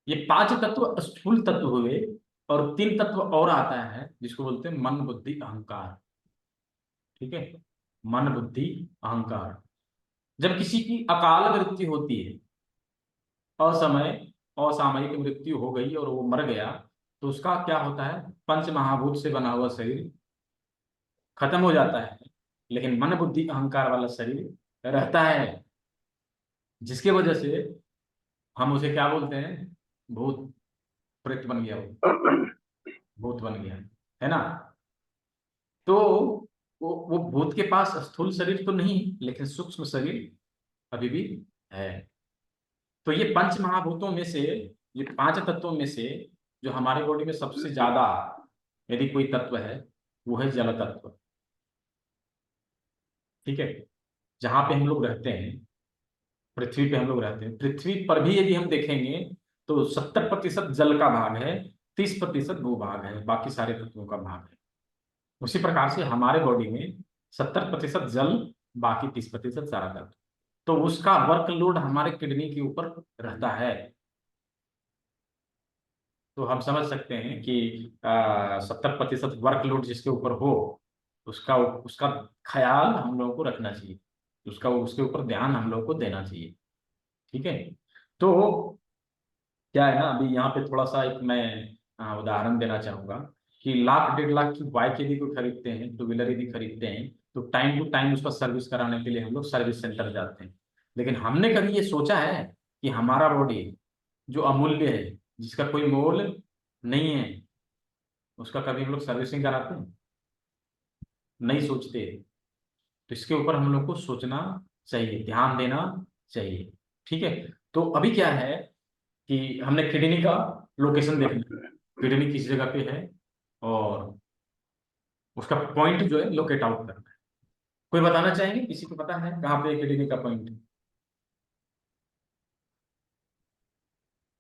ये 5 तत्व स्थूल तत्व हुए, और 3 तत्व और आता है जिसको बोलते हैं मन, बुद्धि, अहंकार, ठीक है, मन, बुद्धि, अहंकार। जब किसी की अकाल मृत्यु होती है, असमय, असामयिक मृत्यु हो गई और वो मर गया, तो उसका क्या होता है, पंच महाभूत से बना हुआ शरीर खत्म हो जाता है, लेकिन मन, बुद्धि, अहंकार वाला शरीर रहता है, जिसके वजह से हम उसे क्या बोलते हैं, भूत, प्रेत बन गया, वो भूत बन गया, है ना। तो वो भूत के पास स्थूल शरीर तो नहीं, लेकिन सूक्ष्म शरीर अभी भी है। तो ये पंच महाभूतों में से, ये 5 तत्वों में से जो हमारे बॉडी में सबसे ज्यादा यदि कोई तत्व है, वो है जल तत्व, ठीक है। जहां पे हम लोग रहते हैं, पृथ्वी पे हम लोग रहते हैं, पृथ्वी पर भी यदि हम देखेंगे तो 70% जल का भाग है, 30% भूभाग है, बाकी सारे तत्वों का भाग है। उसी प्रकार से हमारे बॉडी में 70% जल, बाकी 30% सारा तत्व। तो उसका वर्कलोड हमारे किडनी के ऊपर रहता है। तो हम समझ सकते हैं कि 70% वर्कलोड जिसके ऊपर हो, उसका उसका ख्याल हम लोगों को रखना चाहिए, उसका उसके ऊपर ध्यान हम लोगों को देना चाहिए। ठीक है। तो क्या है ना, अभी यहाँ पे थोड़ा सा एक मैं उदाहरण देना चाहूंगा कि 1 लाख 1.5 लाख की बाइक यदि कोई खरीदते हैं, टू व्हीलर यदि खरीदते हैं, तो टाइम टू टाइम उसका सर्विस कराने के लिए हम लोग सर्विस सेंटर जाते हैं। लेकिन हमने कभी ये सोचा है कि हमारा बॉडी जो अमूल्य है, जिसका कोई मोल नहीं है, उसका कभी हम लोग सर्विसिंग कराते हैं? नहीं सोचते। तो इसके ऊपर हम लोग को सोचना चाहिए, ध्यान देना चाहिए। ठीक है। तो अभी क्या है कि हमने किडनी का लोकेशन देखना है, किडनी किस जगह पे है, और उसका पॉइंट जो है लोकेट आउट करना है। कोई बताना चाहेंगे, किसी को पता है कहाँ पे है किडनी का पॉइंट?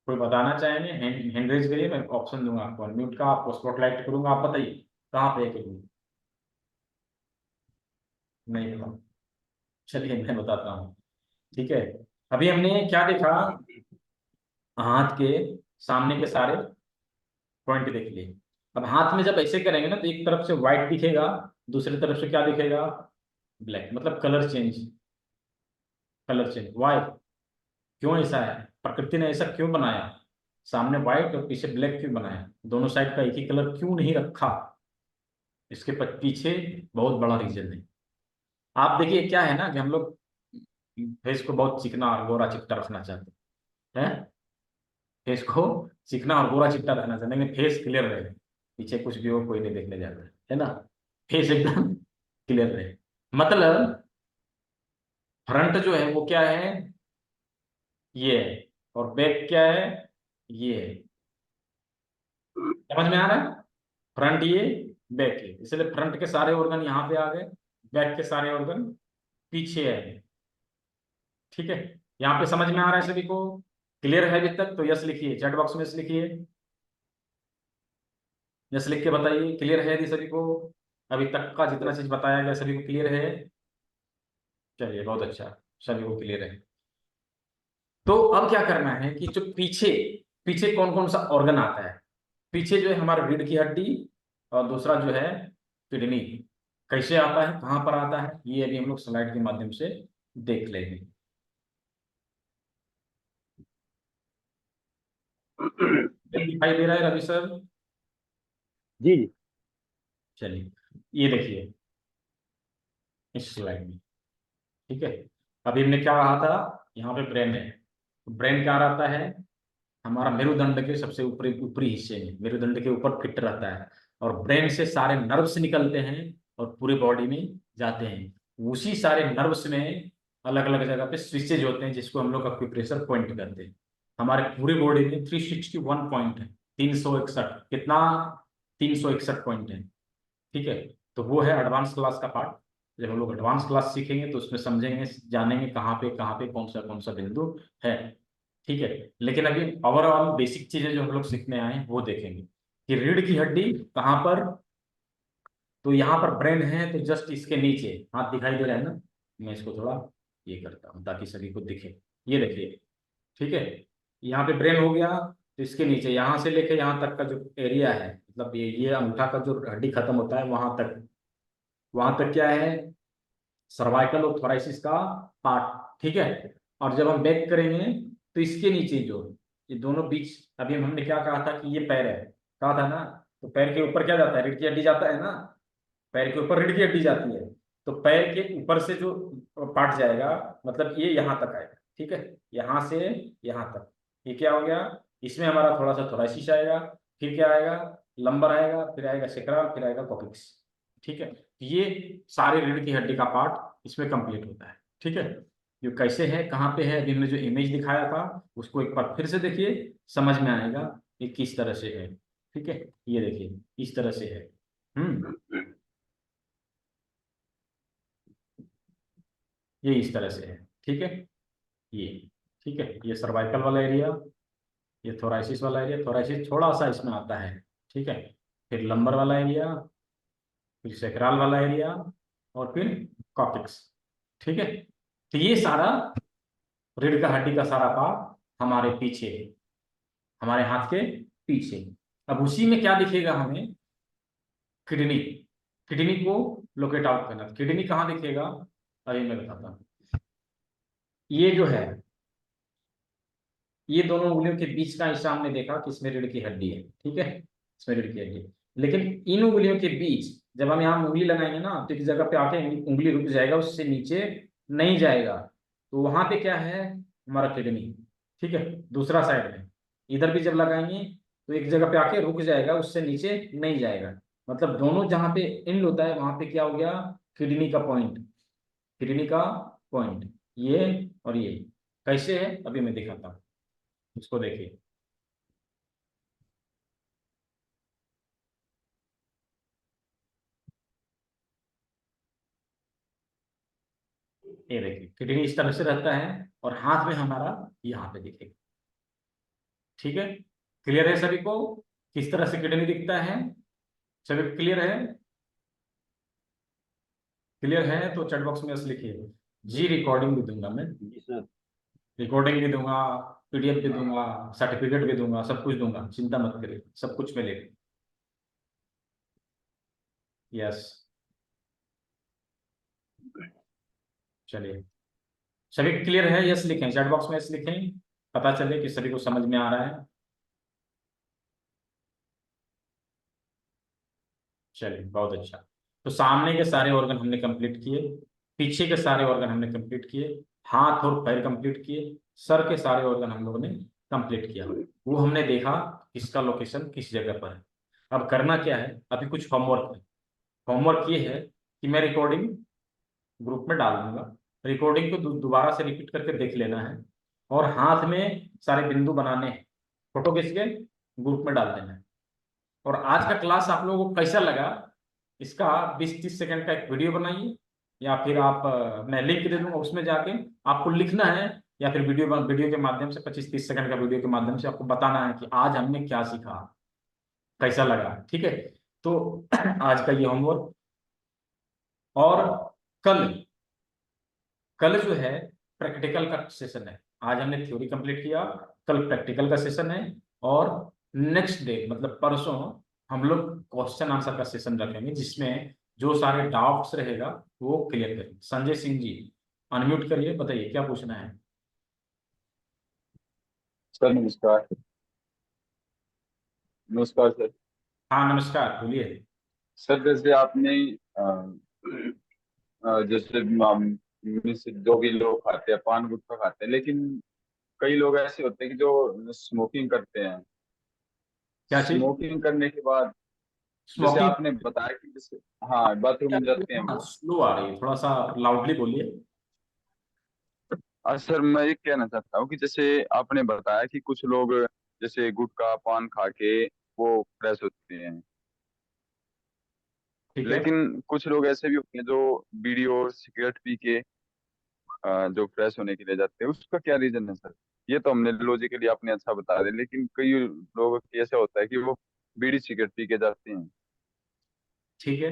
कोई बताना चाहेंगे? हैंड रेज करिए, मैं ऑप्शन दूंगा आपको, अनम्यूट का, आपको स्पॉटलाइट करूंगा, आप बताइए कहाँ पे है किडनी। नहीं पता? चलिए मैं बताता हूँ। ठीक है। अभी हमने क्या देखा, हाथ के सामने के सारे पॉइंट देख लिए। अब हाथ में जब ऐसे करेंगे ना, तो एक तरफ से व्हाइट दिखेगा, दूसरी तरफ से क्या दिखेगा? ब्लैक, मतलब colour change. Colour change why? क्यों ऐसा है? प्रकृति ने ऐसा क्यों बनाया? सामने व्हाइट और पीछे ब्लैक क्यों बनाया? दोनों साइड का एक ही कलर क्यों नहीं रखा? इसके पीछे बहुत बड़ा रीजन है। आप देखिए, क्या है ना कि हम लोग फेस को बहुत चिकना और गोरा चिट्टा रखना चाहते हैं। फेस को चिकना और गोरा चिट्टा रखना चाहते हैं, लेकिन फेस क्लियर रहे, पीछे कुछ भी हो कोई नहीं देखने जाता है ना। फेस एकदम क्लियर रहे, मतलब फ्रंट जो है वो क्या है, ये है, और बैक क्या है, ये है। समझ में आ रहा है? फ्रंट ये, बैक ये, इसलिए फ्रंट के सारे ऑर्गन यहाँ पे आ गए, बैक के सारे ऑर्गन पीछे है। ठीक है। यहाँ पे समझ में आ रहा है सभी को? क्लियर है अभी तक? तो यस लिखिए, चैट बॉक्स में यस लिखिए, यस लिख के बताइए क्लियर है यदि सभी को। अभी तक का जितना चीज बताया गया सभी को क्लियर है? चलिए बहुत अच्छा, सभी को क्लियर है। तो अब क्या करना है कि जो पीछे, पीछे कौन कौन सा ऑर्गन आता है? पीछे जो है हमारा रीढ़ की हड्डी, और दूसरा जो है किडनी। कैसे आता है, कहाँ पर आता है, ये अभी हम लोग स्लाइड के माध्यम से देख लेंगे। दिखाई दे रहा है रवि सर? जी जी। चलिए, ये देखिए इस स्लाइड में। ठीक है। अभी हमने क्या कहा था, यहाँ पे ब्रेन है। ब्रेन क्या रहता है? हमारा मेरुदंड के सबसे ऊपरी ऊपरी हिस्से में, मेरुदंड के ऊपर फिट रहता है, और ब्रेन से सारे नर्व्स निकलते हैं और पूरे बॉडी में जाते हैं। उसी सारे नर्व्स में अलग अलग जगह पे स्विचेज होते हैं, जिसको हम लोग एक्यूप्रेशर पॉइंट करते हैं। हमारे पूरे बॉडी में 361 पॉइंट है, 361 कितना, 361 पॉइंट है। ठीक है। तो वो है एडवांस क्लास का पार्ट। जब हम लोग एडवांस क्लास सीखेंगे तो उसमें समझेंगे, जानेंगे कहाँ पे कौन सा बिंदु है। ठीक है। लेकिन अभी ओवरऑल बेसिक चीजें जो हम लोग सीखने आए हैं वो देखेंगे कि रीढ़ की हड्डी कहाँ पर। तो यहाँ पर ब्रेन है, तो जस्ट इसके नीचे हाथ दिखाई दे रहा है ना, मैं इसको थोड़ा ये करता हूँ ताकि सभी को दिखे। ये देखिए। ठीक है। यहाँ पे ब्रेन हो गया, तो इसके नीचे यहाँ से लेके यहाँ तक का जो एरिया है, मतलब ये अंगूठा का जो हड्डी खत्म होता है वहां तक, वहां तक क्या है, सर्वाइकल और थोराइसिस का पार्ट। ठीक है। और जब हम बैक करेंगे, तो इसके नीचे जो ये दोनों बीच, अभी हमने क्या कहा था कि ये पैर है, कहा था ना। तो पैर के ऊपर क्या जाता है, रीढ़ की हड्डी जाता है ना। पैर के ऊपर रीढ़ की हड्डी जाती है, तो पैर के ऊपर से जो पार्ट जाएगा, मतलब ये यहाँ तक आएगा। ठीक है। यहाँ से यहाँ तक, ये क्या हो गया, इसमें हमारा थोड़ा सा थोराइसिस आएगा, फिर क्या आएगा, लंबर आएगा, फिर आएगा सेक्रल, फिर आएगा कॉक्सिक्स। ठीक है। ये सारे रीढ़ की हड्डी का पार्ट इसमें कंप्लीट होता है। ठीक है। जो कैसे है, कहाँ पे है, अभी हमने जो इमेज दिखाया था उसको एक बार फिर से देखिए, समझ में आएगा ये किस तरह से है। ठीक है। ये देखिए इस तरह से है। हम्म। ये इस तरह से है। ठीक है। ये, ठीक है, ये सर्वाइकल वाला एरिया, ये थोराइसिस वाला एरिया, थोराइसिस थोड़ा सा इसमें आता है। ठीक है। फिर लंबर वाला एरिया, फिर सेक्रल वाला एरिया, और फिर कॉक्सिक्स। ठीक है। तो ये सारा रीढ़ का हड्डी का सारा पार्ट हमारे पीछे, हमारे हाथ के पीछे। अब उसी में क्या दिखेगा हमें, किडनी। किडनी को लोकेट आउट करना, किडनी कहाँ दिखेगा, अभी मैं बताता हूँ। ये जो है, ये दोनों उंगलियों के बीच का हिस्सा हमने देखा कि इसमें रीढ़ की हड्डी है, ठीक है, इसमें रीढ़ की हड्डी है। लेकिन इन उंगलियों के बीच जब हम यहाँ उंगली लगाएंगे ना, तो एक जगह पे आके उंगली रुक जाएगा, उससे नीचे नहीं जाएगा। तो वहां पे क्या है, हमारा किडनी, ठीक है। दूसरा साइड में इधर भी जब लगाएंगे तो एक जगह पे आके रुक जाएगा, उससे नीचे नहीं जाएगा। मतलब दोनों जहाँ पे एंड होता है वहां पे क्या हो गया, किडनी का पॉइंट, किडनी का पॉइंट, ये और ये कैसे है अभी मैं दिखाता हूँ, इसको देखिए। ये देखिए किडनी इस तरह से रहता है और हाथ में हमारा यहाँ पे दिखेगा, ठीक है। क्लियर है सभी को किस तरह से किडनी दिखता है, सभी क्लियर है? क्लियर है तो चैट बॉक्स में बस लिखिए जी। रिकॉर्डिंग भी दूंगा मैं, जी सर। रिकॉर्डिंग भी दूंगा, पीडीएफ भी दूंगा, सर्टिफिकेट भी दूंगा, सब कुछ दूंगा, चिंता मत करिए, सब कुछ मिलेगा। यस, चलिए सभी क्लियर है, यस लिखें, चैट बॉक्स में यस लिखें, पता चले कि सभी को समझ में आ रहा है। चलिए बहुत अच्छा। तो सामने के सारे ऑर्गन हमने कंप्लीट किए, पीछे के सारे ऑर्गन हमने कंप्लीट किए, हाथ और पैर कंप्लीट किए, सर के सारे ऑर्गन हम लोगों ने कंप्लीट किया। वो हमने देखा किसका लोकेशन किस जगह पर है। अब करना क्या है, अभी कुछ होमवर्क है। होमवर्क ये है कि मैं रिकॉर्डिंग ग्रुप में डाल दूंगा, रिकॉर्डिंग को दोबारा से रिपीट करके देख लेना है, और हाथ में सारे बिंदु बनाने हैं, फोटो खींच के ग्रुप में डाल देना है। और आज का क्लास आप लोगों को कैसा लगा, इसका 20-30 सेकंड का एक वीडियो बनाइए, या फिर आप मैं लिंक दे दूंगा उसमें जाके आपको लिखना है, या फिर वीडियो के माध्यम से 25-30 सेकंड का वीडियो के माध्यम से आपको बताना है कि आज हमने क्या सीखा, कैसा लगा, ठीक है। तो आज का ये होमवर्क। और कल, कल जो है प्रैक्टिकल का सेशन है। आज हमने थ्योरी कंप्लीट किया, कल प्रैक्टिकल का सेशन है। और नेक्स्ट डे मतलब परसों हम लोग क्वेश्चन आंसर का सेशन रखेंगे, जिसमें जो सारे डाउट्स रहेगा वो क्लियर करेंगे। संजय सिंह जी अनम्यूट करिए, बताइए क्या पूछना है। सर नमस्कार। नमस्कार सर। हाँ नमस्कार, बोलिए। सर जैसे आपने जैसे जो भी लोग खाते हैं पान गुटखा खाते हैं, लेकिन कई लोग ऐसे होते हैं कि जो स्मोकिंग करते हैं। क्या चीज? स्मोकिंग करने के बाद जैसे स्मोकिंग? आपने बताया कि जैसे हाँ बाथरूम में जाते हैं वो। स्लो आ रही है, थोड़ा सा लाउडली बोलिए। सर मैं ये कहना चाहता हूँ कि जैसे आपने बताया कि कुछ लोग जैसे गुटखा पान खा के वो फ्रेश होते हैं, ठीक है। लेकिन कुछ लोग ऐसे भी होते हैं जो बीड़ी और सिगरेट पी के जो फ्रेश होने के लिए जाते हैं, उसका क्या रीजन है सर? ये तो हमने लॉजिकली आपने अच्छा बता दिया, लेकिन कई लोगों की ऐसा होता है कि वो बीड़ी सिगरेट पी के जाते हैं। ठीक है,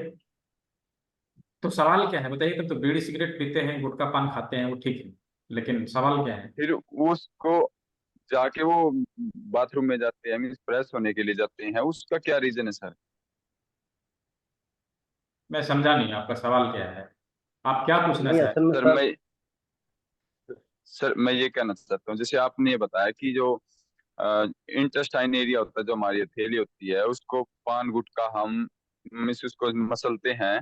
तो सवाल क्या है बताइए। तब तो बीड़ी सिगरेट पीते हैं, गुटखा पान खाते हैं, वो ठीक है, लेकिन सवाल क्या है? फिर उसको जाके वो बाथरूम में जाते हैं, मीन्स फ्रेश होने के लिए जाते हैं, उसका क्या रीजन है सर? मैं समझा नहीं आपका सवाल क्या है, आप क्या पूछना नहीं, चाहते असल में सर सर। मैं ये कहना चाहता हूँ, जैसे आपने ये बताया कि जो इंटेस्टाइन एरिया होता है, जो हमारी हथेली होती है, उसको पान गुटखा हम मीन्स उसको मसलते हैं,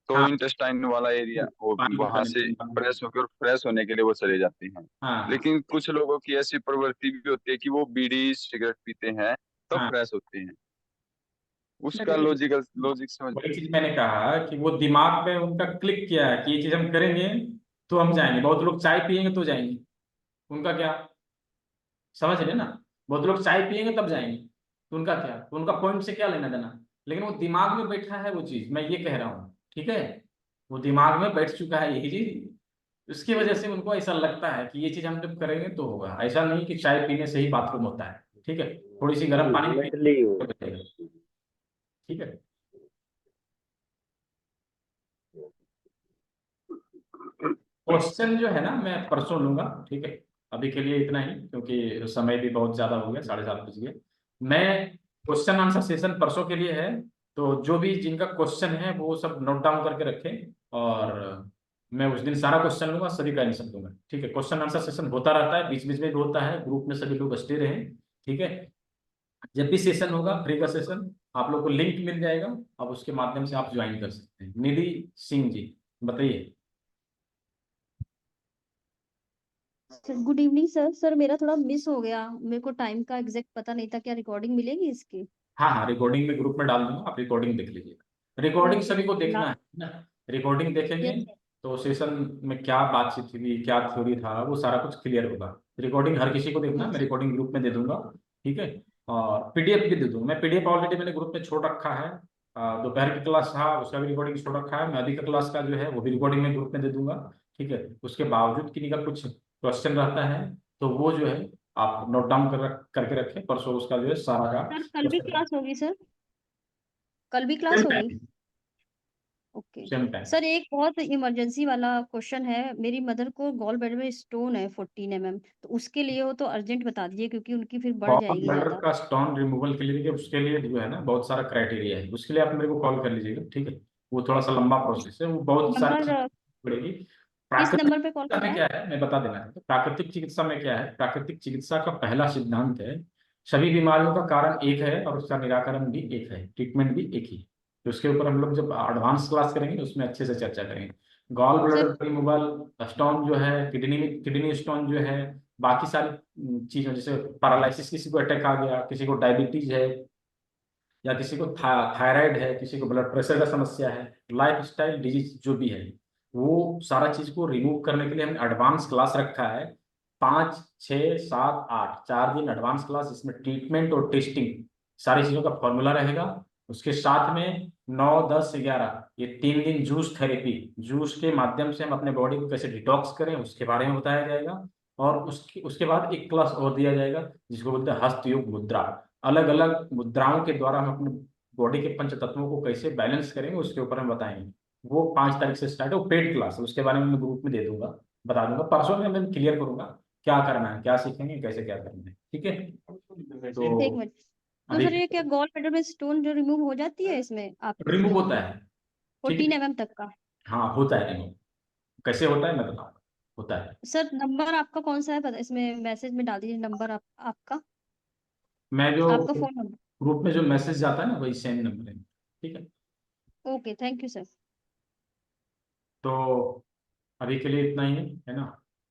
तो हैं? हाँ, इंटेस्टाइन वाला एरिया वो पानी गुटखा वहां नहीं से पीता। फ्रेश होकर फ्रेश होने के लिए वो चले जाते हैं। हाँ लेकिन कुछ लोगों की ऐसी प्रवृत्ति भी होती है कि वो बीड़ी सिगरेट पीते हैं तब हाँ। फ्रेश होते हैं, उसका नहीं, लॉजिक समझ। वही चीज मैंने कहा कि वो दिमाग में उनका क्लिक किया है कि ये चीज हम करेंगे तो हम जाएंगे। बहुत लोग चाय पियेंगे तो जाएंगे, उनका क्या, समझ रहे ना? बहुत लोग चाय पियेंगे तब जाएंगे, तो उनका क्या, तो उनका पॉइंट से क्या लेना देना। लेकिन वो दिमाग में बैठा है वो चीज, मैं ये कह रहा हूँ, ठीक है। वो दिमाग में बैठ चुका है यही चीज, उसकी वजह से उनको ऐसा लगता है कि ये चीज हम जब करेंगे तो होगा। ऐसा नहीं कि चाय पीने से ही बाथरूम होता है, ठीक है। थोड़ी सी गर्म पानी पी, मेंटली हो। ठीक है। क्वेश्चन जो है ना मैं परसों लूंगा, ठीक है। अभी के लिए इतना ही, क्योंकि समय भी बहुत ज्यादा हो गया, 7:30 बज गए। मैं क्वेश्चन आंसर सेशन परसों के लिए है, तो जो भी जिनका क्वेश्चन है वो सब नोट डाउन करके रखें, और मैं उस दिन सारा क्वेश्चन लूंगा, सभी का आंसर दूंगा, ठीक है। क्वेश्चन आंसर सेशन होता रहता है, बीच बीच में भी होता है, ग्रुप में सभी लोग बसते रहें, ठीक है। जब भी सेशन होगा, फ्री का सेशन, आप लोग को लिंक मिल जाएगा, अब उसके माध्यम से आप ज्वाइन कर सकते हैं। निधि सिंह जी, बताइए। Good evening sir. सर मेरा थोड़ा मिस हो गया, मेरे को टाइम का एग्जैक्ट पता नहीं था। क्या रिकॉर्डिंग मिलेगी इसकी? हाँ हाँ, रिकॉर्डिंग में ग्रुप में डाल दूंगा, आप रिकॉर्डिंग देख लीजिएगा। Recording okay. सभी को देखना लास्ट। है ना। रिकॉर्डिंग देखेंगे यस सर। तो सेशन में क्या बातचीत हुई, क्या थ्योरी था, वो सारा कुछ क्लियर होगा। रिकॉर्डिंग हर किसी को देखना है, मैं यस। रिकॉर्डिंग ग्रुप में दे दूंगा, ठीक है। और पीडीएफ भी दे दूंगा, मैं पीडीएफ ऑलरेडी मैंने ग्रुप में छोड़ रखा है। दोपहर की क्लास था उसका भी रिकॉर्डिंग छोड़ रखा है, मैं अभी का क्लास का जो है वो भी रिकॉर्डिंग में ग्रुप में दे दूंगा, ठीक है। उसके बावजूद किसी का कुछ क्वेश्चन रहता है तो वो जो है आप नोट डाउन करके रखें, परसों उसका जो है सारा का सर कल भी क्वेश्चन। क्लास होगी सर? कल भी क्लास सेम होगी? Time. Okay. Same time. Sir एक बहुत इमरजेंसी वाला क्वेश्चन है। मेरी मदर को गॉल ब्लैडर में स्टोन है 14 mm, तो उसके लिए हो तो अर्जेंट बता दीजिए, क्योंकि उनकी फिर बढ़ गॉल जाएगी ब्लैडर ज्यादा। का स्टोन रिमूवल के लिए देखिए, उसके लिए जो है ना बहुत सारा क्राइटेरिया है, उसके लिए आप मेरे को कॉल कर लीजिएगा, ठीक है। वो थोड़ा सा लंबा प्रोसेस है, वो बहुत सारी नंबर? चीजें पड़ेगी। किस प्राकृतिक नंबर पे कॉल चिकित्सा करना में है? क्या है मैं बता देना है, तो प्राकृतिक चिकित्सा में क्या है, प्राकृतिक चिकित्सा का पहला सिद्धांत है, सभी बीमारियों का कारण एक है और उसका निराकरण भी एक है, ट्रीटमेंट भी एक ही है। तो उसके ऊपर हम लोग जब एडवांस क्लास करेंगे उसमें अच्छे से चर्चा करेंगे। Gall sir bladder removal, stone जो है, किडनी स्टोन जो है, बाकी सारी चीजों, जैसे पैरालिसिस, किसी को अटैक आ गया, किसी को डायबिटीज है, या किसी को थायराइड है, किसी को ब्लड प्रेशर का समस्या है, लाइफ स्टाइल डिजीज जो भी है, वो सारा चीज को रिमूव करने के लिए हमने एडवांस क्लास रखा है। 5, 6, 7, 8 4 दिन एडवांस क्लास, इसमें ट्रीटमेंट और टेस्टिंग सारी चीजों का फॉर्मूला रहेगा। उसके साथ में 9, 10, 11 ये 3 दिन जूस थेरेपी, जूस के माध्यम से हम अपने बॉडी को कैसे डिटॉक्स करें उसके बारे में बताया जाएगा। और उसके बाद एक क्लास और दिया जाएगा जिसको बोलते हैं हस्त योग मुद्रा। अलग अलग मुद्राओं के द्वारा हम अपने बॉडी के पंच तत्वों को कैसे बैलेंस करेंगे उसके ऊपर हम बताएंगे। वो 5 तारीख से स्टार्ट है, वो पेड क्लास है, उसके बारे में मैं ग्रुप में दे दूंगा, बता दूंगा। परसों में मैं क्लियर करूंगा क्या करना है, क्या सीखेंगे, कैसे क्या करना है, ठीक है। एक तो मिनट। तो अभी सर ये क्या गॉल ब्लैडर में स्टोन जो रिमूव हो जाती है इसमें आपके रिमूव इसमें होता है, ठीक है। 14 mm तक का? हाँ होता है रिमूव, कैसे होता है मैं बताऊंगा, होता है। सर नंबर आपका कौन सा है पता, इसमें मैसेज में डाल दीजिए नंबर आपका। मैं जो आपका फोन नंबर। ग्रुप में जो मैसेज जाता है ना वही सेम नंबर है, ठीक है। Okay, thank you sir. तो अभी के लिए इतना ही है ना,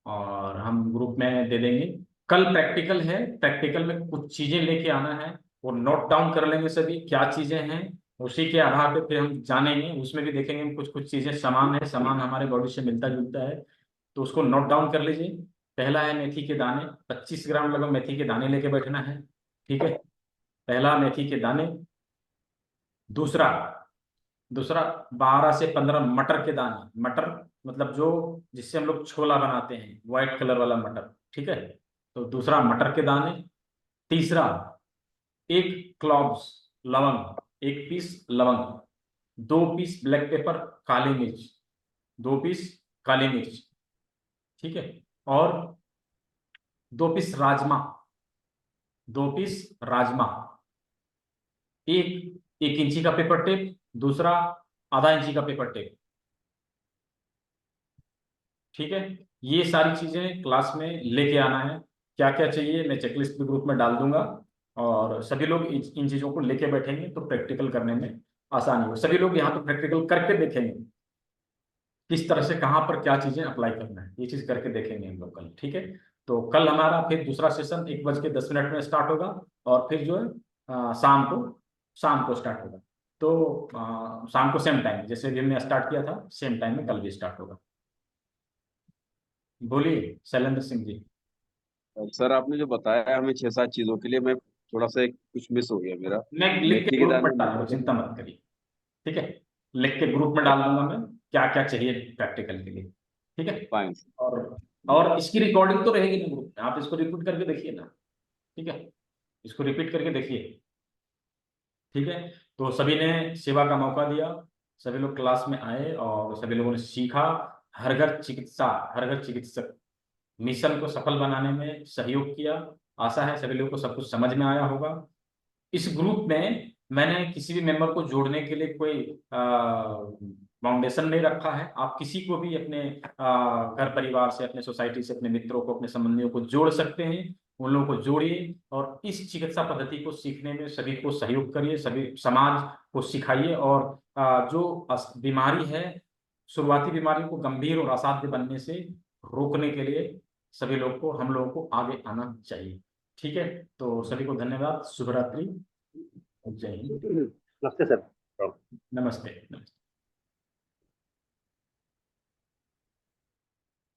और हम ग्रुप में दे देंगे। कल प्रैक्टिकल है, प्रैक्टिकल में कुछ चीजें लेके आना है, वो नोट डाउन कर लेंगे सभी क्या चीजें हैं, उसी के आधार पे फिर हम जानेंगे, उसमें भी देखेंगे कुछ कुछ चीजें समान है, समान हमारे बॉडी से मिलता जुलता है, तो उसको नोट डाउन कर लीजिए। पहला है मेथी के दाने, 25 ग्राम लगभग मेथी के दाने लेके बैठना है, ठीक है। पहला मेथी के दाने। दूसरा दूसरा 12 से 15 मटर के दाने, मटर मतलब जो जिससे हम लोग छोला बनाते हैं, व्हाइट कलर वाला मटर, ठीक है। तो दूसरा मटर के दाने। तीसरा 1 क्लॉव्स लवंग, 1 पीस लवंग। 2 पीस ब्लैक पेपर, काली मिर्च, 2 पीस काली मिर्च, ठीक है। और 2 पीस राजमा, 2 पीस राजमा। एक 1 इंची का पेपर टेप, दूसरा ½ इंची का पेपर टेप, ठीक है। ये सारी चीजें क्लास में लेके आना है। क्या क्या चाहिए मैं चेकलिस्ट भी ग्रुप में डाल दूंगा, और सभी लोग इन चीजों को लेके बैठेंगे तो प्रैक्टिकल करने में आसानी हो। सभी लोग यहाँ तो प्रैक्टिकल करके देखेंगे किस तरह से कहाँ पर क्या चीजें अप्लाई करना है, ये चीज करके देखेंगे हम लोग कल, ठीक है। तो कल हमारा फिर दूसरा सेशन 1:10 में स्टार्ट होगा, और फिर जो है शाम को स्टार्ट होगा। तो शाम को सेम टाइम जैसे भी हमने स्टार्ट किया था, सेम टाइम में कल भी स्टार्ट होगा। बोलिए शैलेंद्र सिंह जी। सर आपने जो बताया हमें 6-7 चीजों के लिए, मैं थोड़ा सा कुछ मिस हो गया मेरा। मैं लिख के मेथी के ग्रुप में दाने, डाल मटर दूंगा, के चिंता दाने। मत करिए, ठीक है। लिख के ग्रुप में डाल दूंगा मैं क्या क्या चाहिए प्रैक्टिकल के लिए, ठीक है। फाइन। और और इसकी रिकॉर्डिंग तो रहेगी ना ग्रुप में, आप इसको रिपीट करके देखिए ना, ठीक है। इसको रिपीट करके देखिए, ठीक है। तो सभी ने सेवा का मौका दिया, सभी लोग क्लास में आए और सभी लोगों ने सीखा, हर घर चिकित्सा, हर घर चिकित्सक मिशन को सफल बनाने में सहयोग किया। आशा है सभी लोगों को सब कुछ समझ में आया होगा। इस ग्रुप में मैंने किसी भी मेंबर को जोड़ने के लिए कोई फाउंडेशन नहीं रखा है। आप किसी को भी अपने घर परिवार से, अपने सोसाइटी से, अपने मित्रों को, अपने संबंधियों को जोड़ सकते हैं। उन लोगों को जोड़िए और इस चिकित्सा पद्धति को सीखने में सभी को सहयोग करिए, सभी समाज को सिखाइए। और जो बीमारी है, शुरुआती बीमारियों को गंभीर और असाध्य बनने से रोकने के लिए सभी लोग को, हम लोगों को आगे आना चाहिए। ठीक है, तो सभी को धन्यवाद, शुभ रात्रि, जय हिंद, नमस्ते सर। नमस्ते, नमस्ते।